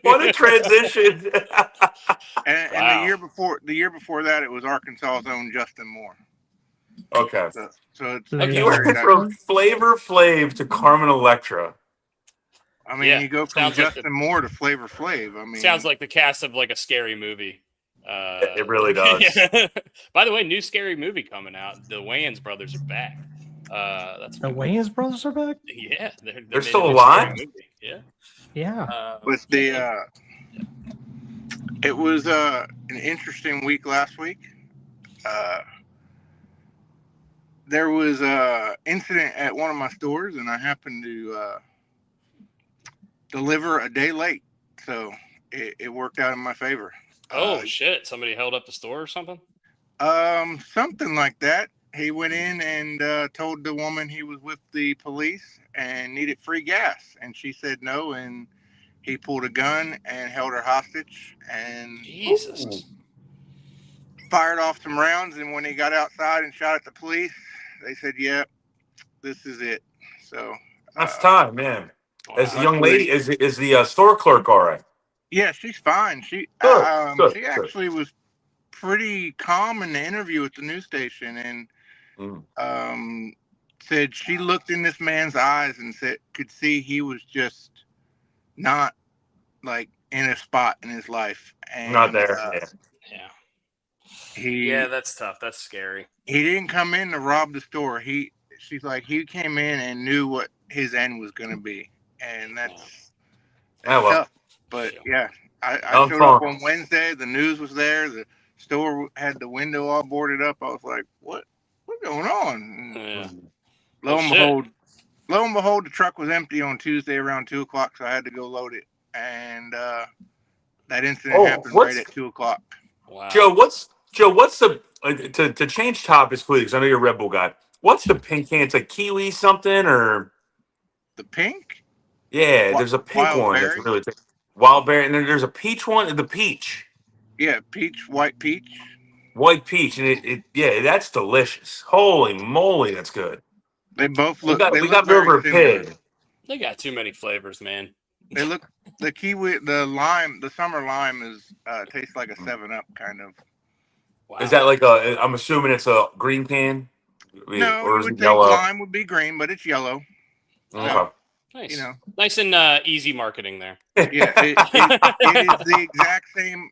What a transition! And the year before that, it was Arkansas's own Justin Moore. Okay. So it's You went from Flavor Flav to Carmen Electra. I mean, you go from Justin Moore to Flavor Flav. I mean, sounds like the cast of like a scary movie. It really does. Yeah. By the way, new scary movie coming out. The Wayans brothers are back. That's the Wayans brothers are back. Yeah, they're still alive. Yeah, yeah. With it was an interesting week last week. There was a incident at one of my stores, and I happened to deliver a day late, so it worked out in my favor. Oh shit! Somebody held up the store or something? Something like that. He went in and told the woman he was with the police and needed free gas, and she said no, and he pulled a gun and held her hostage and Jesus fired off some rounds. And when he got outside and shot at the police, they said, "Yep, this is it." So that's time, man. As the young lady, is the store clerk all right? Yeah, she's fine. She Good. actually was pretty calm in the interview with the news station, and said she looked in this man's eyes and could see he was just not like in a spot in his life. And, not there. Yeah, that's tough. That's scary. He didn't come in to rob the store. She's like, he came in and knew what his end was going to be, and that's tough. But yeah, I showed up on Wednesday. The news was there. The store had the window all boarded up. I was like, "What's going on?" Yeah. Lo and behold, the truck was empty on Tuesday around 2:00, so I had to go load it. And that incident happened right at 2:00. Wow. Joe, what's the to change topics, please? Because I know you're a Red Bull guy. What's the pink can? It's like kiwi something or the pink? Yeah, there's a pink one that's really wild berry, and then there's a peach one. The peach. Yeah, white peach. White peach, and that's delicious. Holy moly, that's good. They both look. We got over a pig. They got too many flavors, man. They look the kiwi, the lime, the summer lime is tastes like a 7-Up kind of. Wow. Is that like I'm assuming it's a green can? No, or you would think yellow? lime would be green, but it's yellow. Okay. So, nice. Nice and easy marketing there. Yeah, it is the exact same.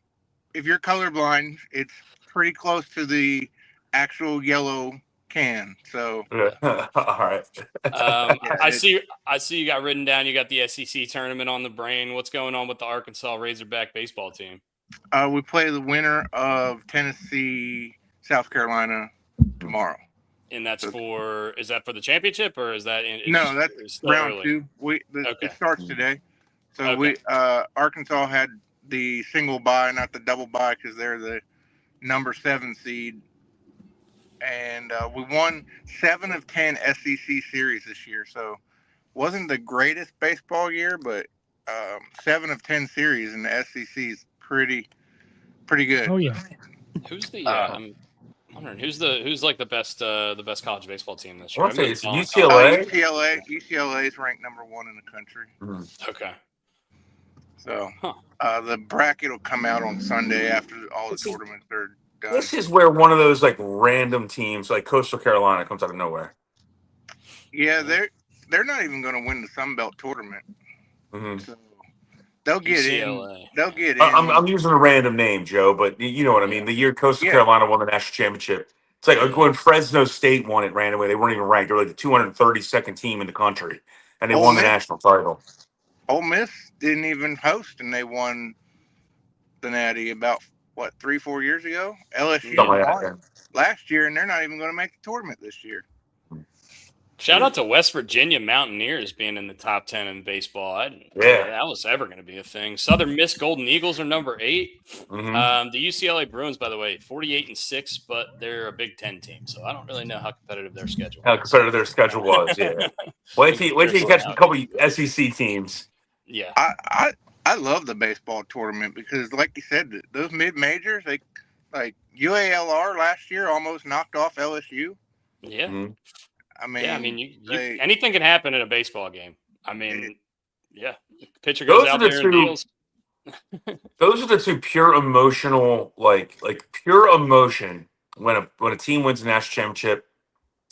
If you're colorblind, it's pretty close to the actual yellow can. So All right. I see you got written down. You got the SEC tournament on the brain. What's going on with the Arkansas Razorback baseball team? we play the winner of Tennessee, South Carolina tomorrow. And that's is that for the championship or is that No, that's round early? 2. It starts today. So Okay. Arkansas had the single bye, not the double bye, because they're the number 7 seed. And we won 7 of 10 SEC series this year. So wasn't the greatest baseball year, but 7 of 10 series in the SEC is pretty good. Oh yeah. Who's the I'm wondering who's like the best college baseball team this I year? want to say it's following UCLA. UCLA is ranked number 1 in the country. Okay. So the bracket will come out on Sunday after all the tournaments are done. This is where one of those like random teams, like Coastal Carolina, comes out of nowhere. Yeah, they're not even going to win the Sun Belt tournament. Mm-hmm. So they'll get UCLA. in. They'll get in. I'm using a random name, Joe, but you know what I mean. The year Coastal Carolina won the national championship, it's like when Fresno State won it randomly. They weren't even ranked. They were like the 232nd team in the country, and they won the national title. Ole Miss didn't even host, and they won the Natty about 3-4 years ago. LSU won last year, and they're not even going to make the tournament this year. Shout out to West Virginia Mountaineers being in the top 10 in baseball. I didn't think that was ever going to be a thing. Southern Miss Golden Eagles are number 8. Mm-hmm. The UCLA Bruins, by the way, 48-6, but they're a Big Ten team, so I don't really know how competitive their schedule was. Yeah. Wait till you catch a couple SEC teams. Yeah. I love the baseball tournament because, like you said, those mid-majors, like UALR last year almost knocked off LSU. Yeah. Mm-hmm. I mean, anything can happen in a baseball game. I mean, pitcher goes out there and deals. Those are the two pure emotional, like pure emotion when a team wins a national championship.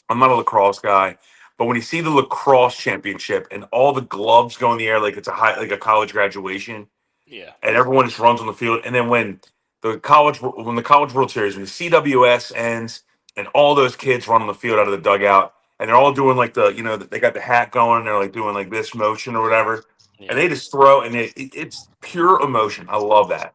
I'm not a lacrosse guy, but when you see the lacrosse championship and all the gloves go in the air like it's a college graduation, and everyone just runs on the field, and then when the college World Series, when the CWS ends, and all those kids run on the field out of the dugout. And they're all doing like they got the hat going. And they're like doing like this motion or whatever, and they just throw. And it's pure emotion. I love that.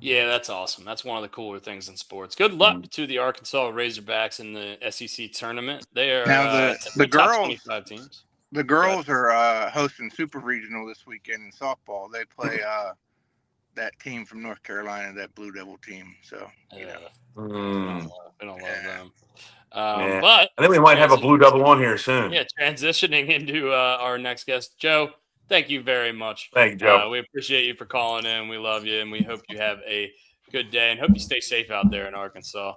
Yeah, that's awesome. That's one of the cooler things in sports. Good luck to the Arkansas Razorbacks in the SEC tournament. They are now the girls. 25 teams. The girls are hosting Super Regional this weekend in softball. They play that team from North Carolina, that Blue Devil team. So we don't love them. But I think we might have a Blue Devil on here soon. Yeah, transitioning into our next guest, Joe. Thank you very much. Thank you, Joe. We appreciate you for calling in. We love you, and we hope you have a good day, and hope you stay safe out there in Arkansas.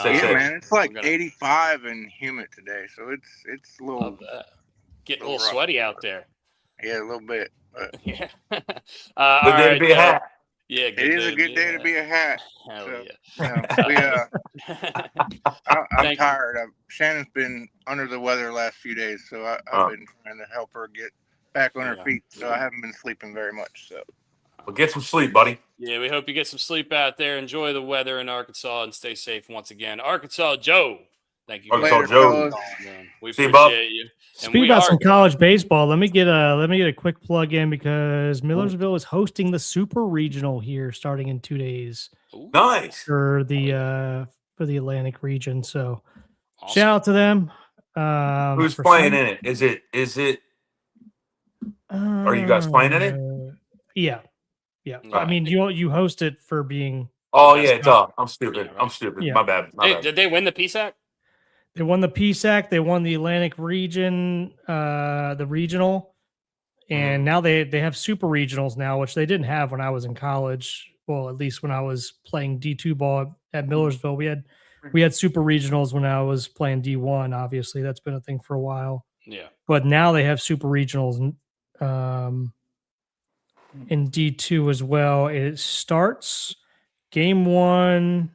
Man, it's like 85 and humid today, so it's a little getting a little sweaty out there. Yeah, a little bit. But. Yeah. Good day to be a hat. Yeah, it is a good day to be a hat. Hell I'm tired. Shannon's been under the weather the last few days, so I've been trying to help her get back on her feet. So I haven't been sleeping very much. So, well, get some sleep, buddy. Yeah, we hope you get some sleep out there. Enjoy the weather in Arkansas and stay safe once again. Arkansas Joe. Thank you. Arkansas Joe. We appreciate you. Speaking about some college baseball, let me get a quick plug in because Millersville is hosting the Super Regional here starting in 2 days. Nice for the Atlantic region. So shout out to them. Who's playing in it? Is it? Are you guys playing in it? Yeah. I mean, you host it for being. Oh yeah, duh. I'm stupid. Yeah. My bad. Did they win the PSAC? They won the PSAC. They won the Atlantic region, the regional, and now they have super regionals now, which they didn't have when I was in college. Well, at least when I was playing D2 ball at Millersville, we had super regionals when I was playing D1. Obviously, that's been a thing for a while. Yeah, but now they have super regionals in D2 as well. It starts game 1.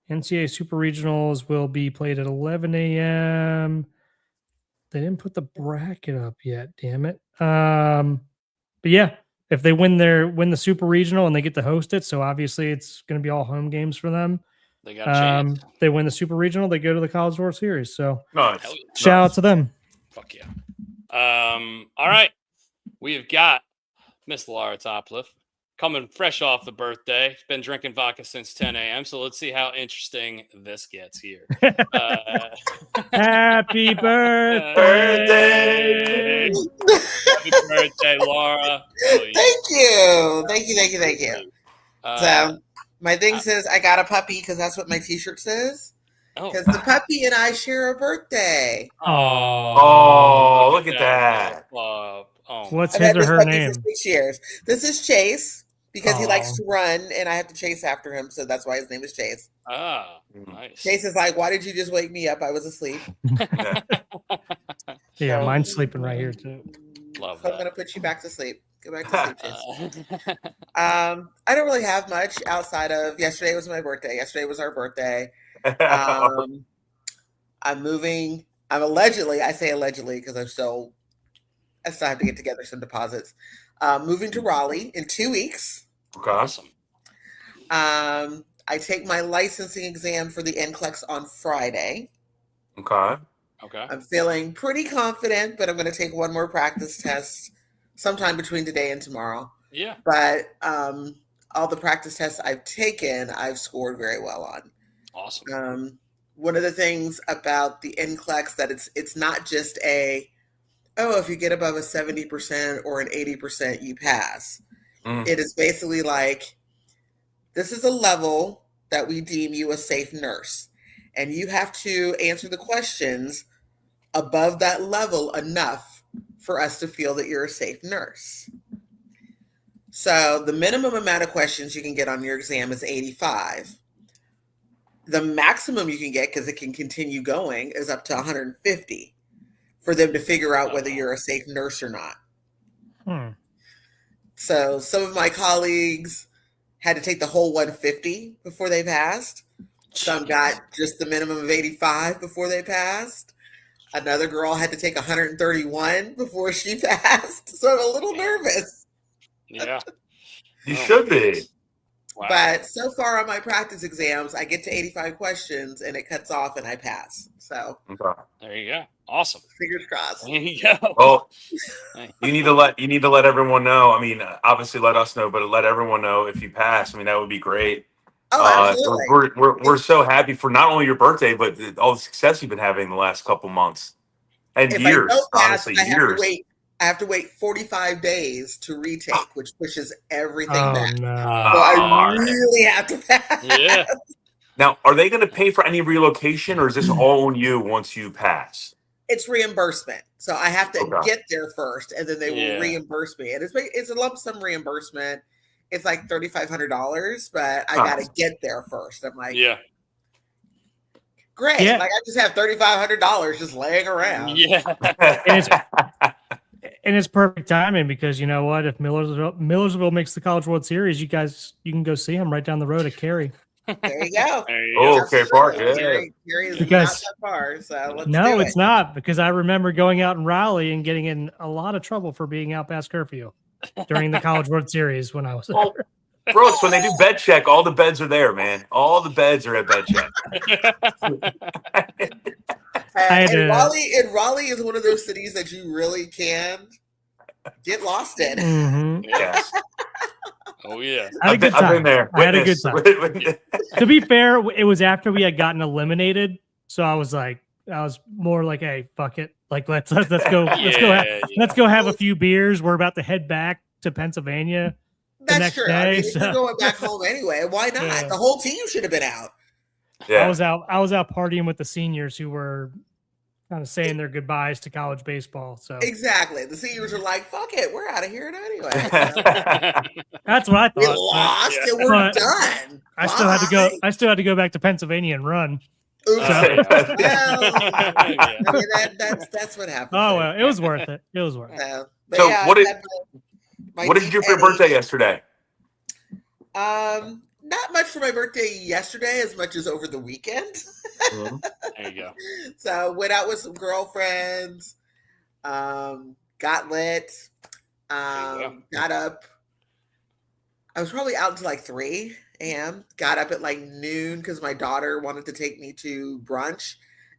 NCAA Super Regionals will be played at 11 a.m. They didn't put the bracket up yet, damn it. But yeah, if they win the Super Regional and they get to host it, so obviously it's going to be all home games for them. They got a chance. They win the Super Regional. They go to the College World Series. So Nice. Hell yeah. shout out to them. Fuck yeah. All right. We've got Miss Laura Topliff coming fresh off the birthday. She's been drinking vodka since 10 a.m. So let's see how interesting this gets here. Happy birthday. Happy birthday, Laura. Oh, yeah. Thank you. So my thing says I got a puppy because that's what my T-shirt says. Because the puppy and I share a birthday. Oh, look at that. What's I've his had or this her puppy name? for 6 years. This is Chase because he likes to run and I have to chase after him. So that's why his name is Chase. Nice. Chase is like, why did you just wake me up? I was asleep. Yeah, mine's sleeping right here too. Love So that. I'm going to put you back to sleep. Go back to sleep, Chase. I don't really have much outside of yesterday was my birthday. Yesterday was our birthday. I'm moving. I say allegedly because I still have to get together some deposits. Moving to Raleigh in 2 weeks. Okay. Awesome. I take my licensing exam for the NCLEX on Friday. Okay. I'm feeling pretty confident, but I'm going to take one more practice test sometime between today and tomorrow. Yeah. But all the practice tests I've taken, I've scored very well on. Awesome. One of the things about the NCLEX that it's not just if you get above a 70% or an 80%, you pass. It is basically like, this is a level that we deem you a safe nurse. And you have to answer the questions above that level enough for us to feel that you're a safe nurse. So the minimum amount of questions you can get on your exam is 85. The maximum you can get, because it can continue going, is up to 150 for them to figure out whether you're a safe nurse or not. So some of my colleagues had to take the whole 150 before they passed. Some got just the minimum of 85 before they passed. Another girl had to take 131 before she passed. So I'm a little nervous. Yeah. You should be. Wow. But so far on my practice exams, I get to 85 questions and it cuts off and I pass. So there you go. Awesome. Fingers crossed. There you go. Well, you need to let everyone know. I mean, obviously let us know, but let everyone know if you pass. I mean, that would be great. Oh, absolutely. We're so happy for not only your birthday, but all the success you've been having the last couple months and If years. I don't pass, Honestly, I years. have to wait 45 days to retake, which pushes everything back. No. So I really have to pass. Yeah. Now, are they going to pay for any relocation, or is this all on you once you pass? It's reimbursement. So I have to get there first, and then they will reimburse me. And it's a lump sum reimbursement. It's like $3,500, but I got to get there first. I'm like, great. Yeah. Like I just have $3,500 just laying around. Yeah. And it's perfect timing because you know what? If Millersville makes the College World Series, you can go see them right down the road at Cary. There you go. Okay, Park. Yeah. Cary is not Because- that far. So let's No, do it's not, because I remember going out in Raleigh and getting in a lot of trouble for being out past curfew during the College World Series when I was there. Brooks, when they do bed check, all the beds are there, man. All the beds are at bed check. And Raleigh is one of those cities that you really can get lost in. Mm-hmm. Yes. Oh yeah. I've been there. I had a good time. To be fair, it was after we had gotten eliminated, so I was more like, "Hey, fuck it! Like let's go, let's go have a few beers. We're about to head back to Pennsylvania the next true. day. I mean, so you're going back home anyway. Why not? Yeah. The whole team should have been out. Yeah. I was out partying with the seniors who were kind of saying their goodbyes to college baseball. So exactly, the seniors are like, "Fuck it, we're out of here anyway." that's what I thought. We lost and we're done. I still had to go. I still had to go back to Pennsylvania and run. Oops. Yeah. I mean, that's what happened. Oh well, it was worth it. It was worth it. But So yeah, what did my you do for your birthday yesterday? Not much for my birthday yesterday, as much as over the weekend. There you go. So went out with some girlfriends, got lit, got up. I was probably out until like 3, a.m. Got up at like noon because my daughter wanted to take me to brunch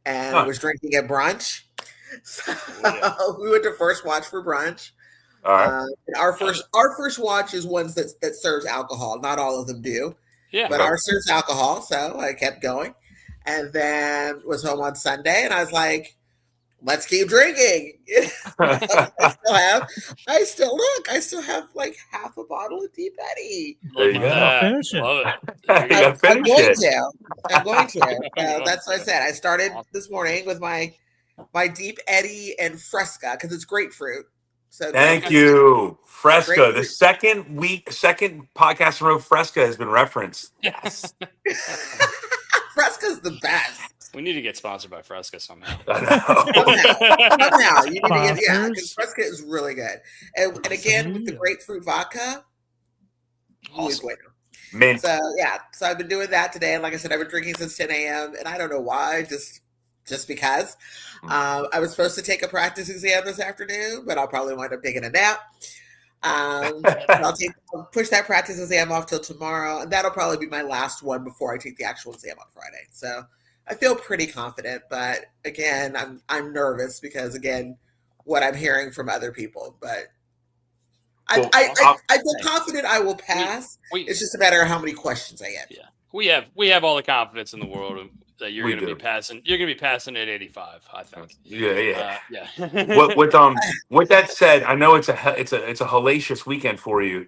and Huh. was drinking at brunch. So Yeah. we went to First Watch for brunch. All right. And our first watch is ones that serves alcohol. Not all of them do, Yeah. but ours serves alcohol. So I kept going, and then was home on Sunday, and I was like, let's keep drinking. I still have like half a bottle of Deep Eddy. There you Look at go. that. Finish it. Love it. You gotta I'm finish going it. to. I'm going to. So Going that's what I to. said. I started Awesome. this morning with my Deep Eddy and Fresca because it's grapefruit. So Thank you. Fresca. The Grapefruit. second podcast in a row, Fresca has been referenced. Yes. Fresca's the best. We need to get sponsored by Fresca somehow. I know. Somehow you need to get because Sponsors. Fresca is really good. And again with the grapefruit vodka, muy Awesome. bueno. Mint. So I've been doing that today, and like I said, I've been drinking since 10 a.m. and I don't know why, just because. I was supposed to take a practice exam this afternoon, but I'll probably wind up taking a nap. I'll push that practice exam off till tomorrow, and that'll probably be my last one before I take the actual exam on Friday. So I feel pretty confident, but again, I'm nervous because again, what I'm hearing from other people. But Well, I feel confident I will pass. It's just a matter of how many questions I get. Yeah, we have all the confidence in the world that you're We going to be do. passing. You're going to be passing at 85, I think. Yeah. Yeah. With that said, I know it's a hellacious weekend for you.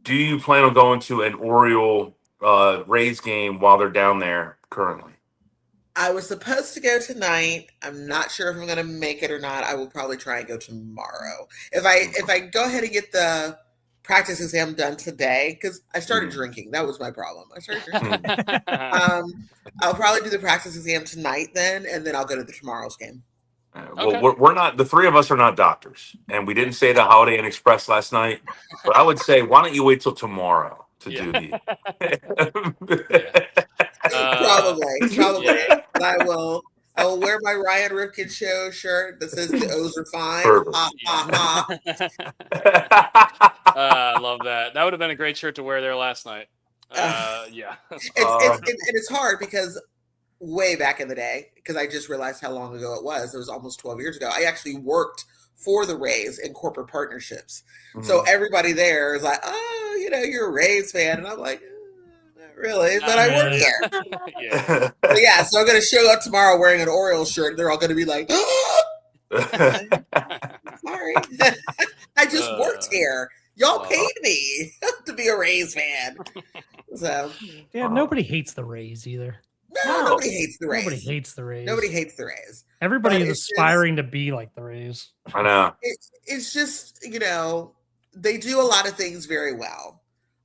Do you plan on going to an Oriole Rays game while they're down there currently? I was supposed to go tonight. I'm not sure if I'm going to make it or not. I will probably try and go tomorrow. If I go ahead and get the practice exam done today, because I started drinking. That was my problem. I started drinking. I'll probably do the practice exam tonight then, and then I'll go to the tomorrow's game. Well, we're not. The three of us are not doctors, and we didn't say the Holiday Inn Express last night. But I would say, why don't you wait till tomorrow to do the? Probably. Yeah. But I will wear my Ryan Ripken Show shirt that says the O's are fine. Perfect. I love that. That would have been a great shirt to wear there last night. Yeah. It's hard because way back in the day, because I just realized how long ago it was. It was almost 12 years ago. I actually worked for the Rays in corporate partnerships. So everybody there is like, oh, you're a Rays fan. And I'm like, not really, but I work here. Yeah. So I'm going to show up tomorrow wearing an Orioles shirt. And they're all going to be like, sorry. I just worked here. Y'all paid me to be a Rays fan. So yeah, nobody hates the Rays either. No, nobody hates the Rays. Nobody hates the Rays. Nobody hates the Rays. Everybody is aspiring to be like the Rays. I know. It's just, they do a lot of things very well.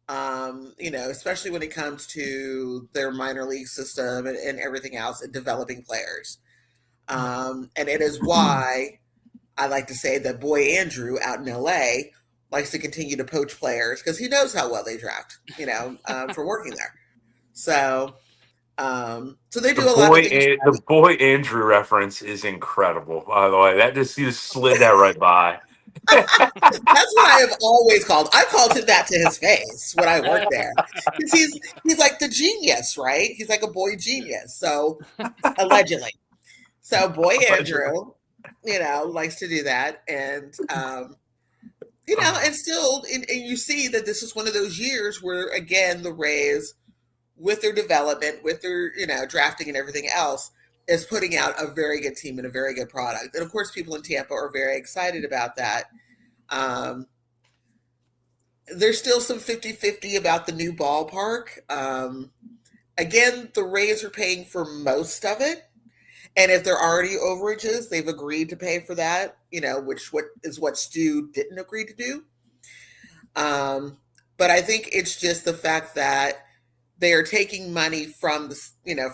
Especially when it comes to their minor league system and everything else and developing players. And it is why I like to say that boy Andrew out in LA likes to continue to poach players because he knows how well they draft, for working there. So they do a lot of things. The boy Andrew reference is incredible, by the way. You just slid that right by. That's what I have always called. I called him that to his face when I worked there. Because he's like the genius, right? He's like a boy genius. So allegedly. So boy Andrew, likes to do that. And and still and you see that this is one of those years where again the Rays with their development, with their, drafting and everything else, is putting out a very good team and a very good product. And of course, people in Tampa are very excited about that. There's still some 50-50 about the new ballpark. Again, the Rays are paying for most of it. And if there are any overages, they've agreed to pay for that, which is what Stu didn't agree to do. But I think it's just the fact that they are taking money from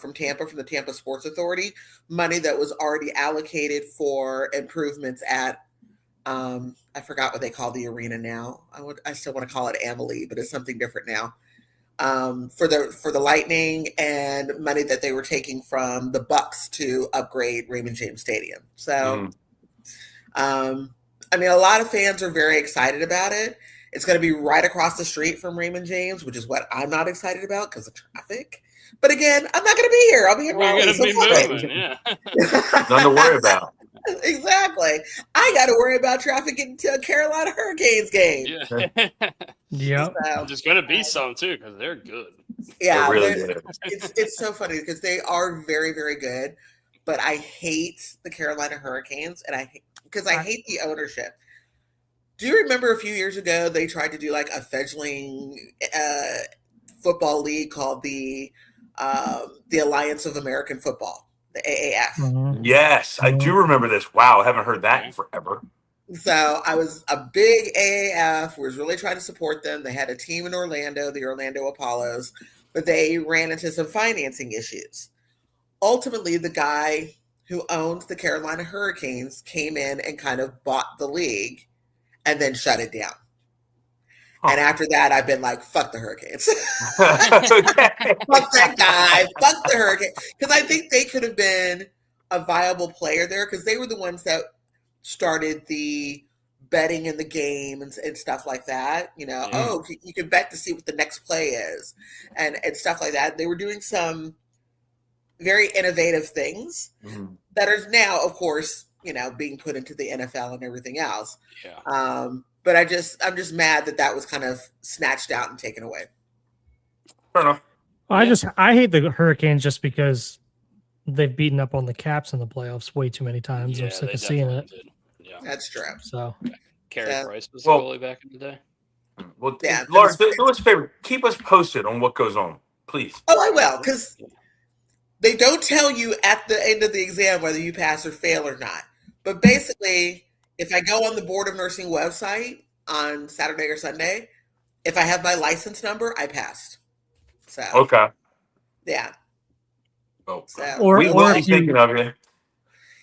from Tampa, from the Tampa Sports Authority, money that was already allocated for improvements at, I forgot what they call the arena now. I still want to call it Amalie, but it's something different now. For the Lightning and money that they were taking from the Bucks to upgrade Raymond James Stadium. So, a lot of fans are very excited about it. It's going to be right across the street from Raymond James, which is what I'm not excited about because of traffic. But again, I'm not going to be here. I'll be in We're Raleigh. gonna So be fuck moving, yeah. it. Nothing to worry about. Exactly. I got to worry about traffic getting to a Carolina Hurricanes game. Yeah. Yep. So, There's gonna be some too because they're good. yeah, They're really they're- good. it's so funny because they are very, very good. But I hate the Carolina Hurricanes, and I hate the ownership. Do you remember a few years ago they tried to do like a fledgling football league called the Alliance of American Football, the AAF? Mhm. Yes, I do remember this. Wow, I haven't heard that in forever. So I was a big AAF, was really trying to support them. They had a team in Orlando, the Orlando Apollos, but they ran into some financing issues. Ultimately, the guy who owns the Carolina Hurricanes came in and kind of bought the league and then shut it down. Huh. And after that, I've been like, fuck the Hurricanes. Okay. Fuck that guy. Fuck the Hurricane. Because I think they could have been a viable player there because they were the ones that started the betting in the game and stuff like that. You know, Yeah. you can bet to see what the next play is and stuff like that. They were doing some very innovative things Mhm. that are now, of course, you know, being put into the NFL and everything else. Yeah. But I'm just mad that was kind of snatched out and taken away. Fair enough. I hate the Hurricanes just because they've beaten up on the Caps in the playoffs way too many times. Yeah, I'm sick they of seeing definitely it. did. Yeah. That's true. So Carey Yeah. Price was Well- the goalie back in the day. Well, Yeah, Laura, do us a favor. Keep us posted on what goes on, please. Oh, I will, because they don't tell you at the end of the exam whether you pass or fail or not. But basically, if I go on the Board of Nursing website on Saturday or Sunday, if I have my license number, I passed. So Okay. yeah, Well, so Or- we or will if be you- thinking of you.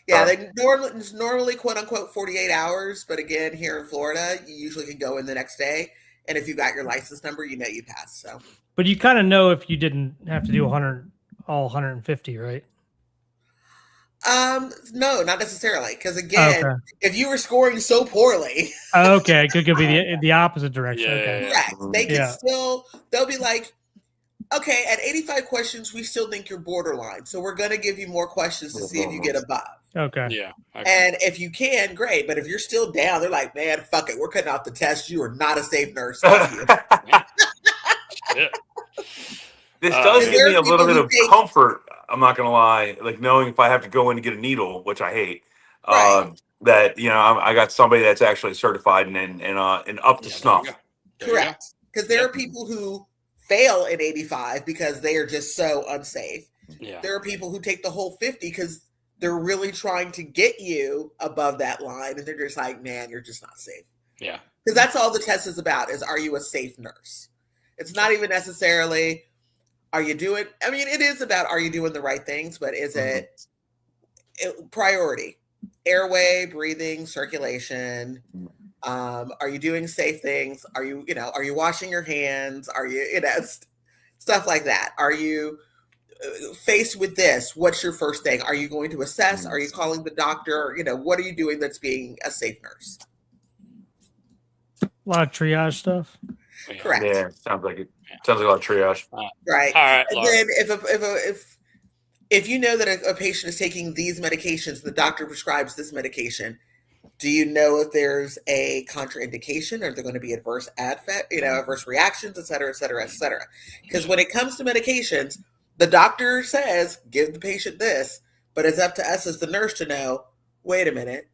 yeah, they normally quote unquote 48 hours, but again, here in Florida, you usually can go in the next day, and if you got your license number, you know you passed. So but you kind of know if you didn't have to do 150, right? no, not necessarily, because again, Okay. if you were scoring so poorly. Okay, could be the opposite direction. Yeah, Okay. yeah, Correct. They can Yeah. still, they'll be like, okay, at 85 questions, we still think you're borderline. So we're going to give you more questions to see if you get above. Okay. Yeah. And if you can, great. But if you're still down, they're like, man, fuck it. We're cutting off the test. You are not a safe nurse. Fuck you. Yeah. This Uh, does Is give there me a little people bit who of take- comfort. I'm not gonna lie, like knowing if I have to go in to get a needle, which I hate, Right. that I got somebody that's actually certified and up to Yeah, there you snuff. go. There you go. Correct. Because there are people who fail at 85 because they are just so unsafe. Yeah. There are people who take the whole 50 because they're really trying to get you above that line. And they're just like, man, you're just not safe. Yeah. Because that's all the test is about is, are you a safe nurse? It's not even necessarily, are you doing, I mean, it is about, are you doing the right things, but is it priority? Airway, breathing, circulation. Are you doing safe things? Are you washing your hands? Are you, stuff like that. Are you faced with this? What's your first thing? Are you going to assess? Are you calling the doctor? What are you doing that's being a safe nurse? A lot of triage stuff. Yeah. Correct. Yeah, sounds like it. Sounds like a lot of triage. Right. All right, And Laura. then if you know that a patient is taking these medications, the doctor prescribes this medication, do you know if there's a contraindication? Are there going to be adverse adverse reactions, et cetera, et cetera, et cetera? Because when it comes to medications, the doctor says, give the patient this, but it's up to us as the nurse to know, wait a minute.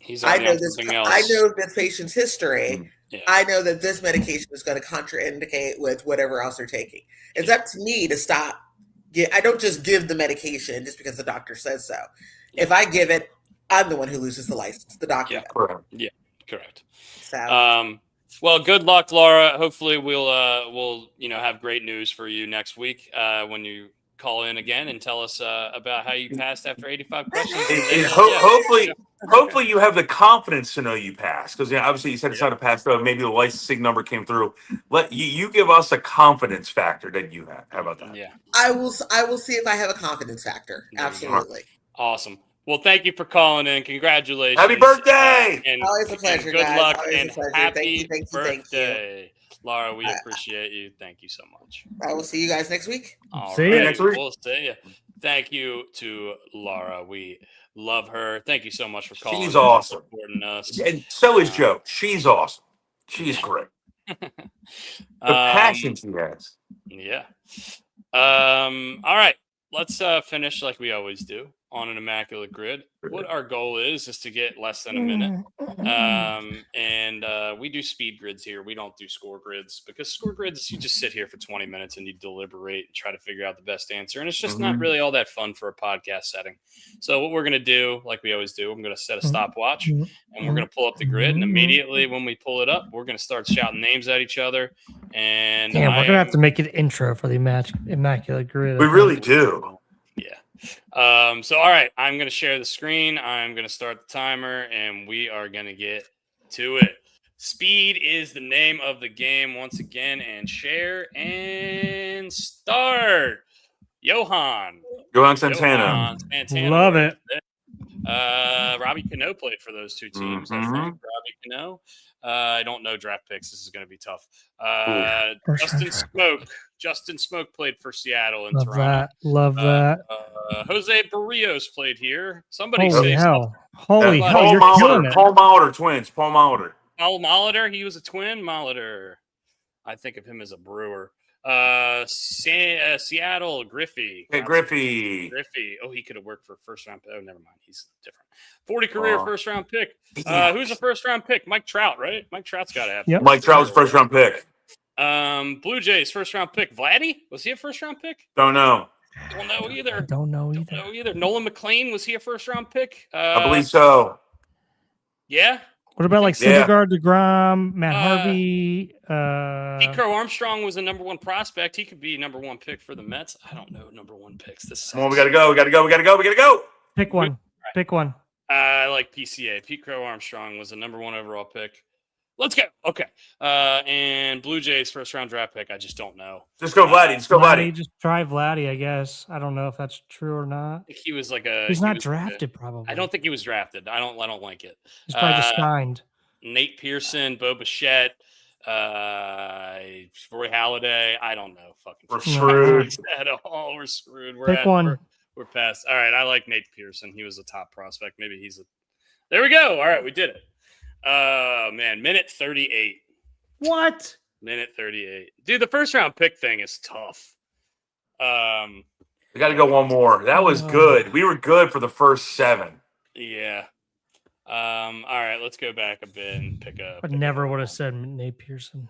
He's I already know on this. something else. I know this patient's history. Yeah. I know that this medication is going to contraindicate with whatever else they're taking. It's up to me to stop. I don't just give the medication just because the doctor says so. If I give it, I'm the one who loses the license. The doctor. Yeah. does. Correct. So, Well, good luck, Laura. Hopefully we'll have great news for you next week when you call in again and tell us about how you passed after 85 questions. Hopefully you have the confidence to know you passed, because obviously you said it's not a pass, so maybe the licensing number came through. Let you give us a confidence factor that you have. How about that? Yeah. I will see if I have a confidence factor. There you go. Absolutely. Awesome. Well, thank you for calling in. Congratulations. Happy birthday! And Always a pleasure, good guys. luck Always a and pleasure. happy Thank you. birthday. Laura, we appreciate you. Thank you so much. I will see you guys next week. All See right. ya. Next week. We'll see you. Thank you to Laura. We love her. Thank you so much for calling. She's in and awesome. supporting us. And so is Joe. She's awesome. She's great. The passion she has. Yeah. All right. Let's finish like we always do on an immaculate grid. What our goal is to get less than a minute. And we do speed grids here. We don't do score grids because score grids, you just sit here for 20 minutes and you deliberate and try to figure out the best answer. And it's just not really all that fun for a podcast setting. So what we're going to do, like we always do, I'm going to set a stopwatch and we're going to pull up the grid. And immediately when we pull it up, we're going to start shouting names at each other. And Damn, we're gonna have to make an intro for the immaculate grid. We really do. Yeah. So, all right, I'm going to share the screen. I'm going to start the timer, and we are going to get to it. Speed is the name of the game once again, and share and start. Johan Santana. Love it. Robbie Cano played for those two teams. I think Robbie Cano. I don't know draft picks. This is going to be tough. Justin Smoke played for Seattle and Toronto. Love that. Jose Barrios played here. Somebody Holy say hell. Holy hell. Paul You're killing it. Molitor twins. Paul Molitor. Paul Molitor. He was a twin. Molitor. I think of him as a Brewer. Seattle, Griffey. Hey, Griffey. Oh, he could have worked for first round. Oh, never mind. He's different. 40 career first round pick. Who's a first round pick? Mike Trout, right? Mike Trout's got to have. Yep. Mike Trout was first round pick. Blue Jays first round pick. Vladdy, was he a first round pick? Don't know. Don't know either. I don't know either. Nolan McLean, was he a first round pick? I believe so. Yeah. What about like Syndergaard, DeGrom, Matt Harvey? Pete Crow Armstrong was the number one prospect. He could be number one pick for the Mets. I don't know number one picks. This sucks. Come on, we gotta go. Pick one. I like PCA. Pete Crow Armstrong was the number one overall pick. Let's go. Okay. And Blue Jays first round draft pick. I just don't know. Just go Vladdy. Just try Vladdy, I guess. I don't know if that's true or not. I think he was like He's not drafted, probably. I don't think he was drafted. I don't like it. He's probably just signed. Nate Pearson, Bo Bichette, Roy Halladay. I don't know. We're screwed at all. We're screwed. Pick one. We're past. All right. I like Nate Pearson. He was a top prospect. Maybe he's a. There we go. All right. We did it. Man, minute 38. What? Minute 38. Dude, the first round pick thing is tough. We got to go one more. That was good. We were good for the first 7. Yeah. All right, let's go back a bit and pick up. I never would have said Nate Pearson.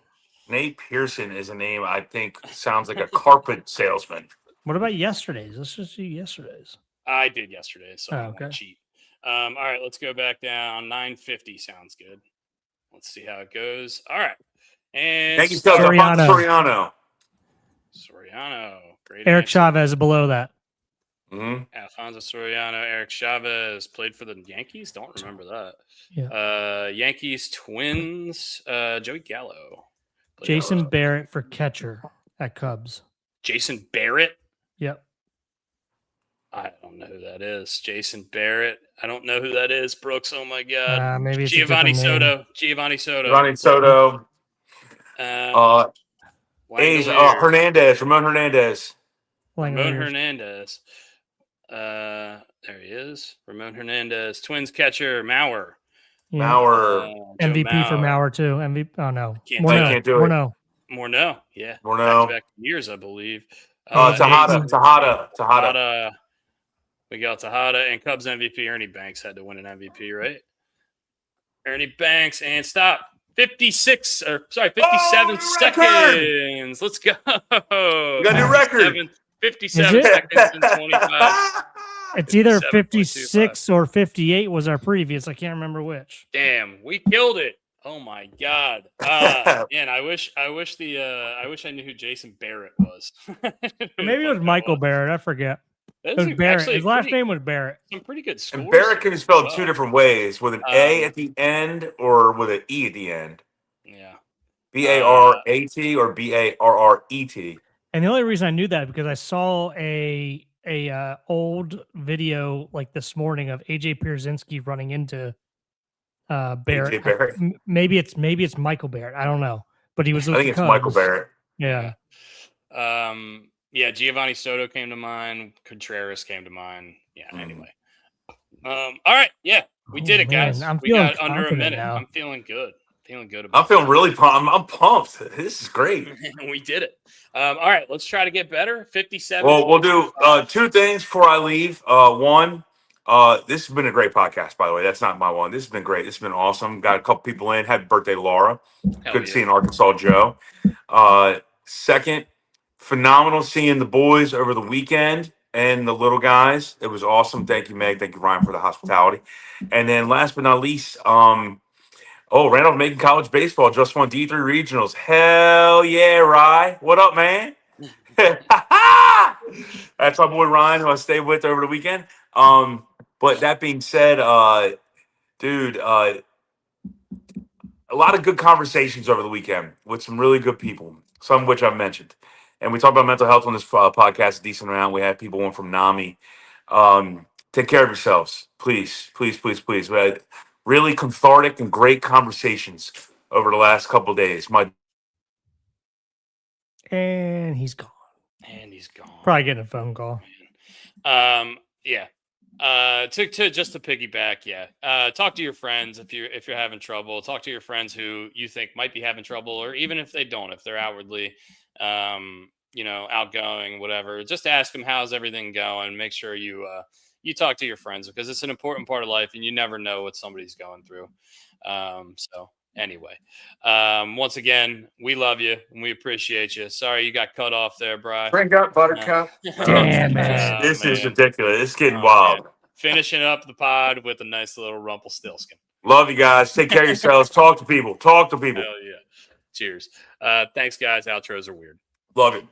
Nate Pearson is a name I think sounds like a carpet salesman. What about yesterday's? Let's just do yesterday's. I did yesterday, so I'm okay. Cheat. All right, let's go back down. 950 sounds good. Let's see how it goes. All right. And thank you, Soriano. Great. Eric answer. Chavez below that. Alfonso Soriano, Eric Chavez played for the Yankees. Don't remember that. Yeah. Yankees, Twins, Joey Gallo. Jason Barrett for catcher at Cubs. Jason Barrett? Yep. I don't know who that is. Jason Barrett. I don't know who that is. Brooks. Oh my God. Maybe it's Giovanni Soto. Hernandez. Ramon Hernandez. There he is. Ramon Hernandez. Twins catcher Mauer. Yeah. MVP Mauer. for Mauer too. MVP. Oh no. Can't do it. Morneau. Yeah. Morneau. Back years, I believe. Tejada. We got Tejada and Cubs MVP. Ernie Banks had to win an MVP, right? Ernie Banks and stop. 57 seconds. Let's go. We got a new record. 57 seconds and 25. It's either 56 or 58 was our previous. I can't remember which. Damn, we killed it. Oh my God. Man, I wish I knew who Jason Barrett was. Maybe it was Michael Barrett. I forget. It was Barrett. His last name was Barrett. Some pretty good scores. And Barrett can be spelled two different ways, with an A at the end or with an E at the end. Yeah. Barat or Barret. And the only reason I knew that because I saw a a old video like this morning of AJ Pierzynski running into Barrett. AJ Barrett. Maybe it's Michael Barrett. I don't know, but he was. I With think the it's Cubs. Michael Barrett. Yeah. Yeah, Giovanni Soto came to mind. Contreras came to mind. Yeah. Anyway. All right. Yeah, we did it, guys. We got under a minute. Now. I'm feeling good. Feeling good about I'm feeling really pumped. I'm pumped. This is great. We did it. All right, let's try to get better. 57. Well, we'll do two things before I leave. One, this has been a great podcast, by the way. That's not my one. This has been great. This has been awesome. Got a couple people in. Happy birthday, Laura. Good seeing Arkansas Joe. Second, phenomenal seeing the boys over the weekend and the little guys. It was awesome. Thank you, Meg. Thank you, Ryan, for the hospitality. And then last but not least, Randolph Macon College Baseball just won D3 Regionals. Hell yeah, Rye. What up, man? That's our boy Ryan, who I stayed with over the weekend. But that being said, dude, a lot of good conversations over the weekend with some really good people, some of which I've mentioned. And we talk about mental health on this podcast a decent amount. We had people on from NAMI. Take care of yourselves, please, please, please, please. We had really cathartic and great conversations over the last couple of days. And he's gone. Probably getting a phone call. Yeah. To just to piggyback, talk to your friends if you're having trouble. Talk to your friends who you think might be having trouble, or even if they don't, if they're outwardly outgoing, whatever. Just ask them how's everything going. Make sure you talk to your friends, because it's an important part of life and you never know what somebody's going through. So anyway, once again, we love you and we appreciate you. Sorry you got cut off there, Bri. Drink up, Buttercup. Damn it. This is ridiculous. It's getting wild. Man. Finishing up the pod with a nice little Rumpelstiltskin. Love you guys. Take care of yourselves. Talk to people. Hell yeah. Cheers. Thanks, guys. Outros are weird. Love it.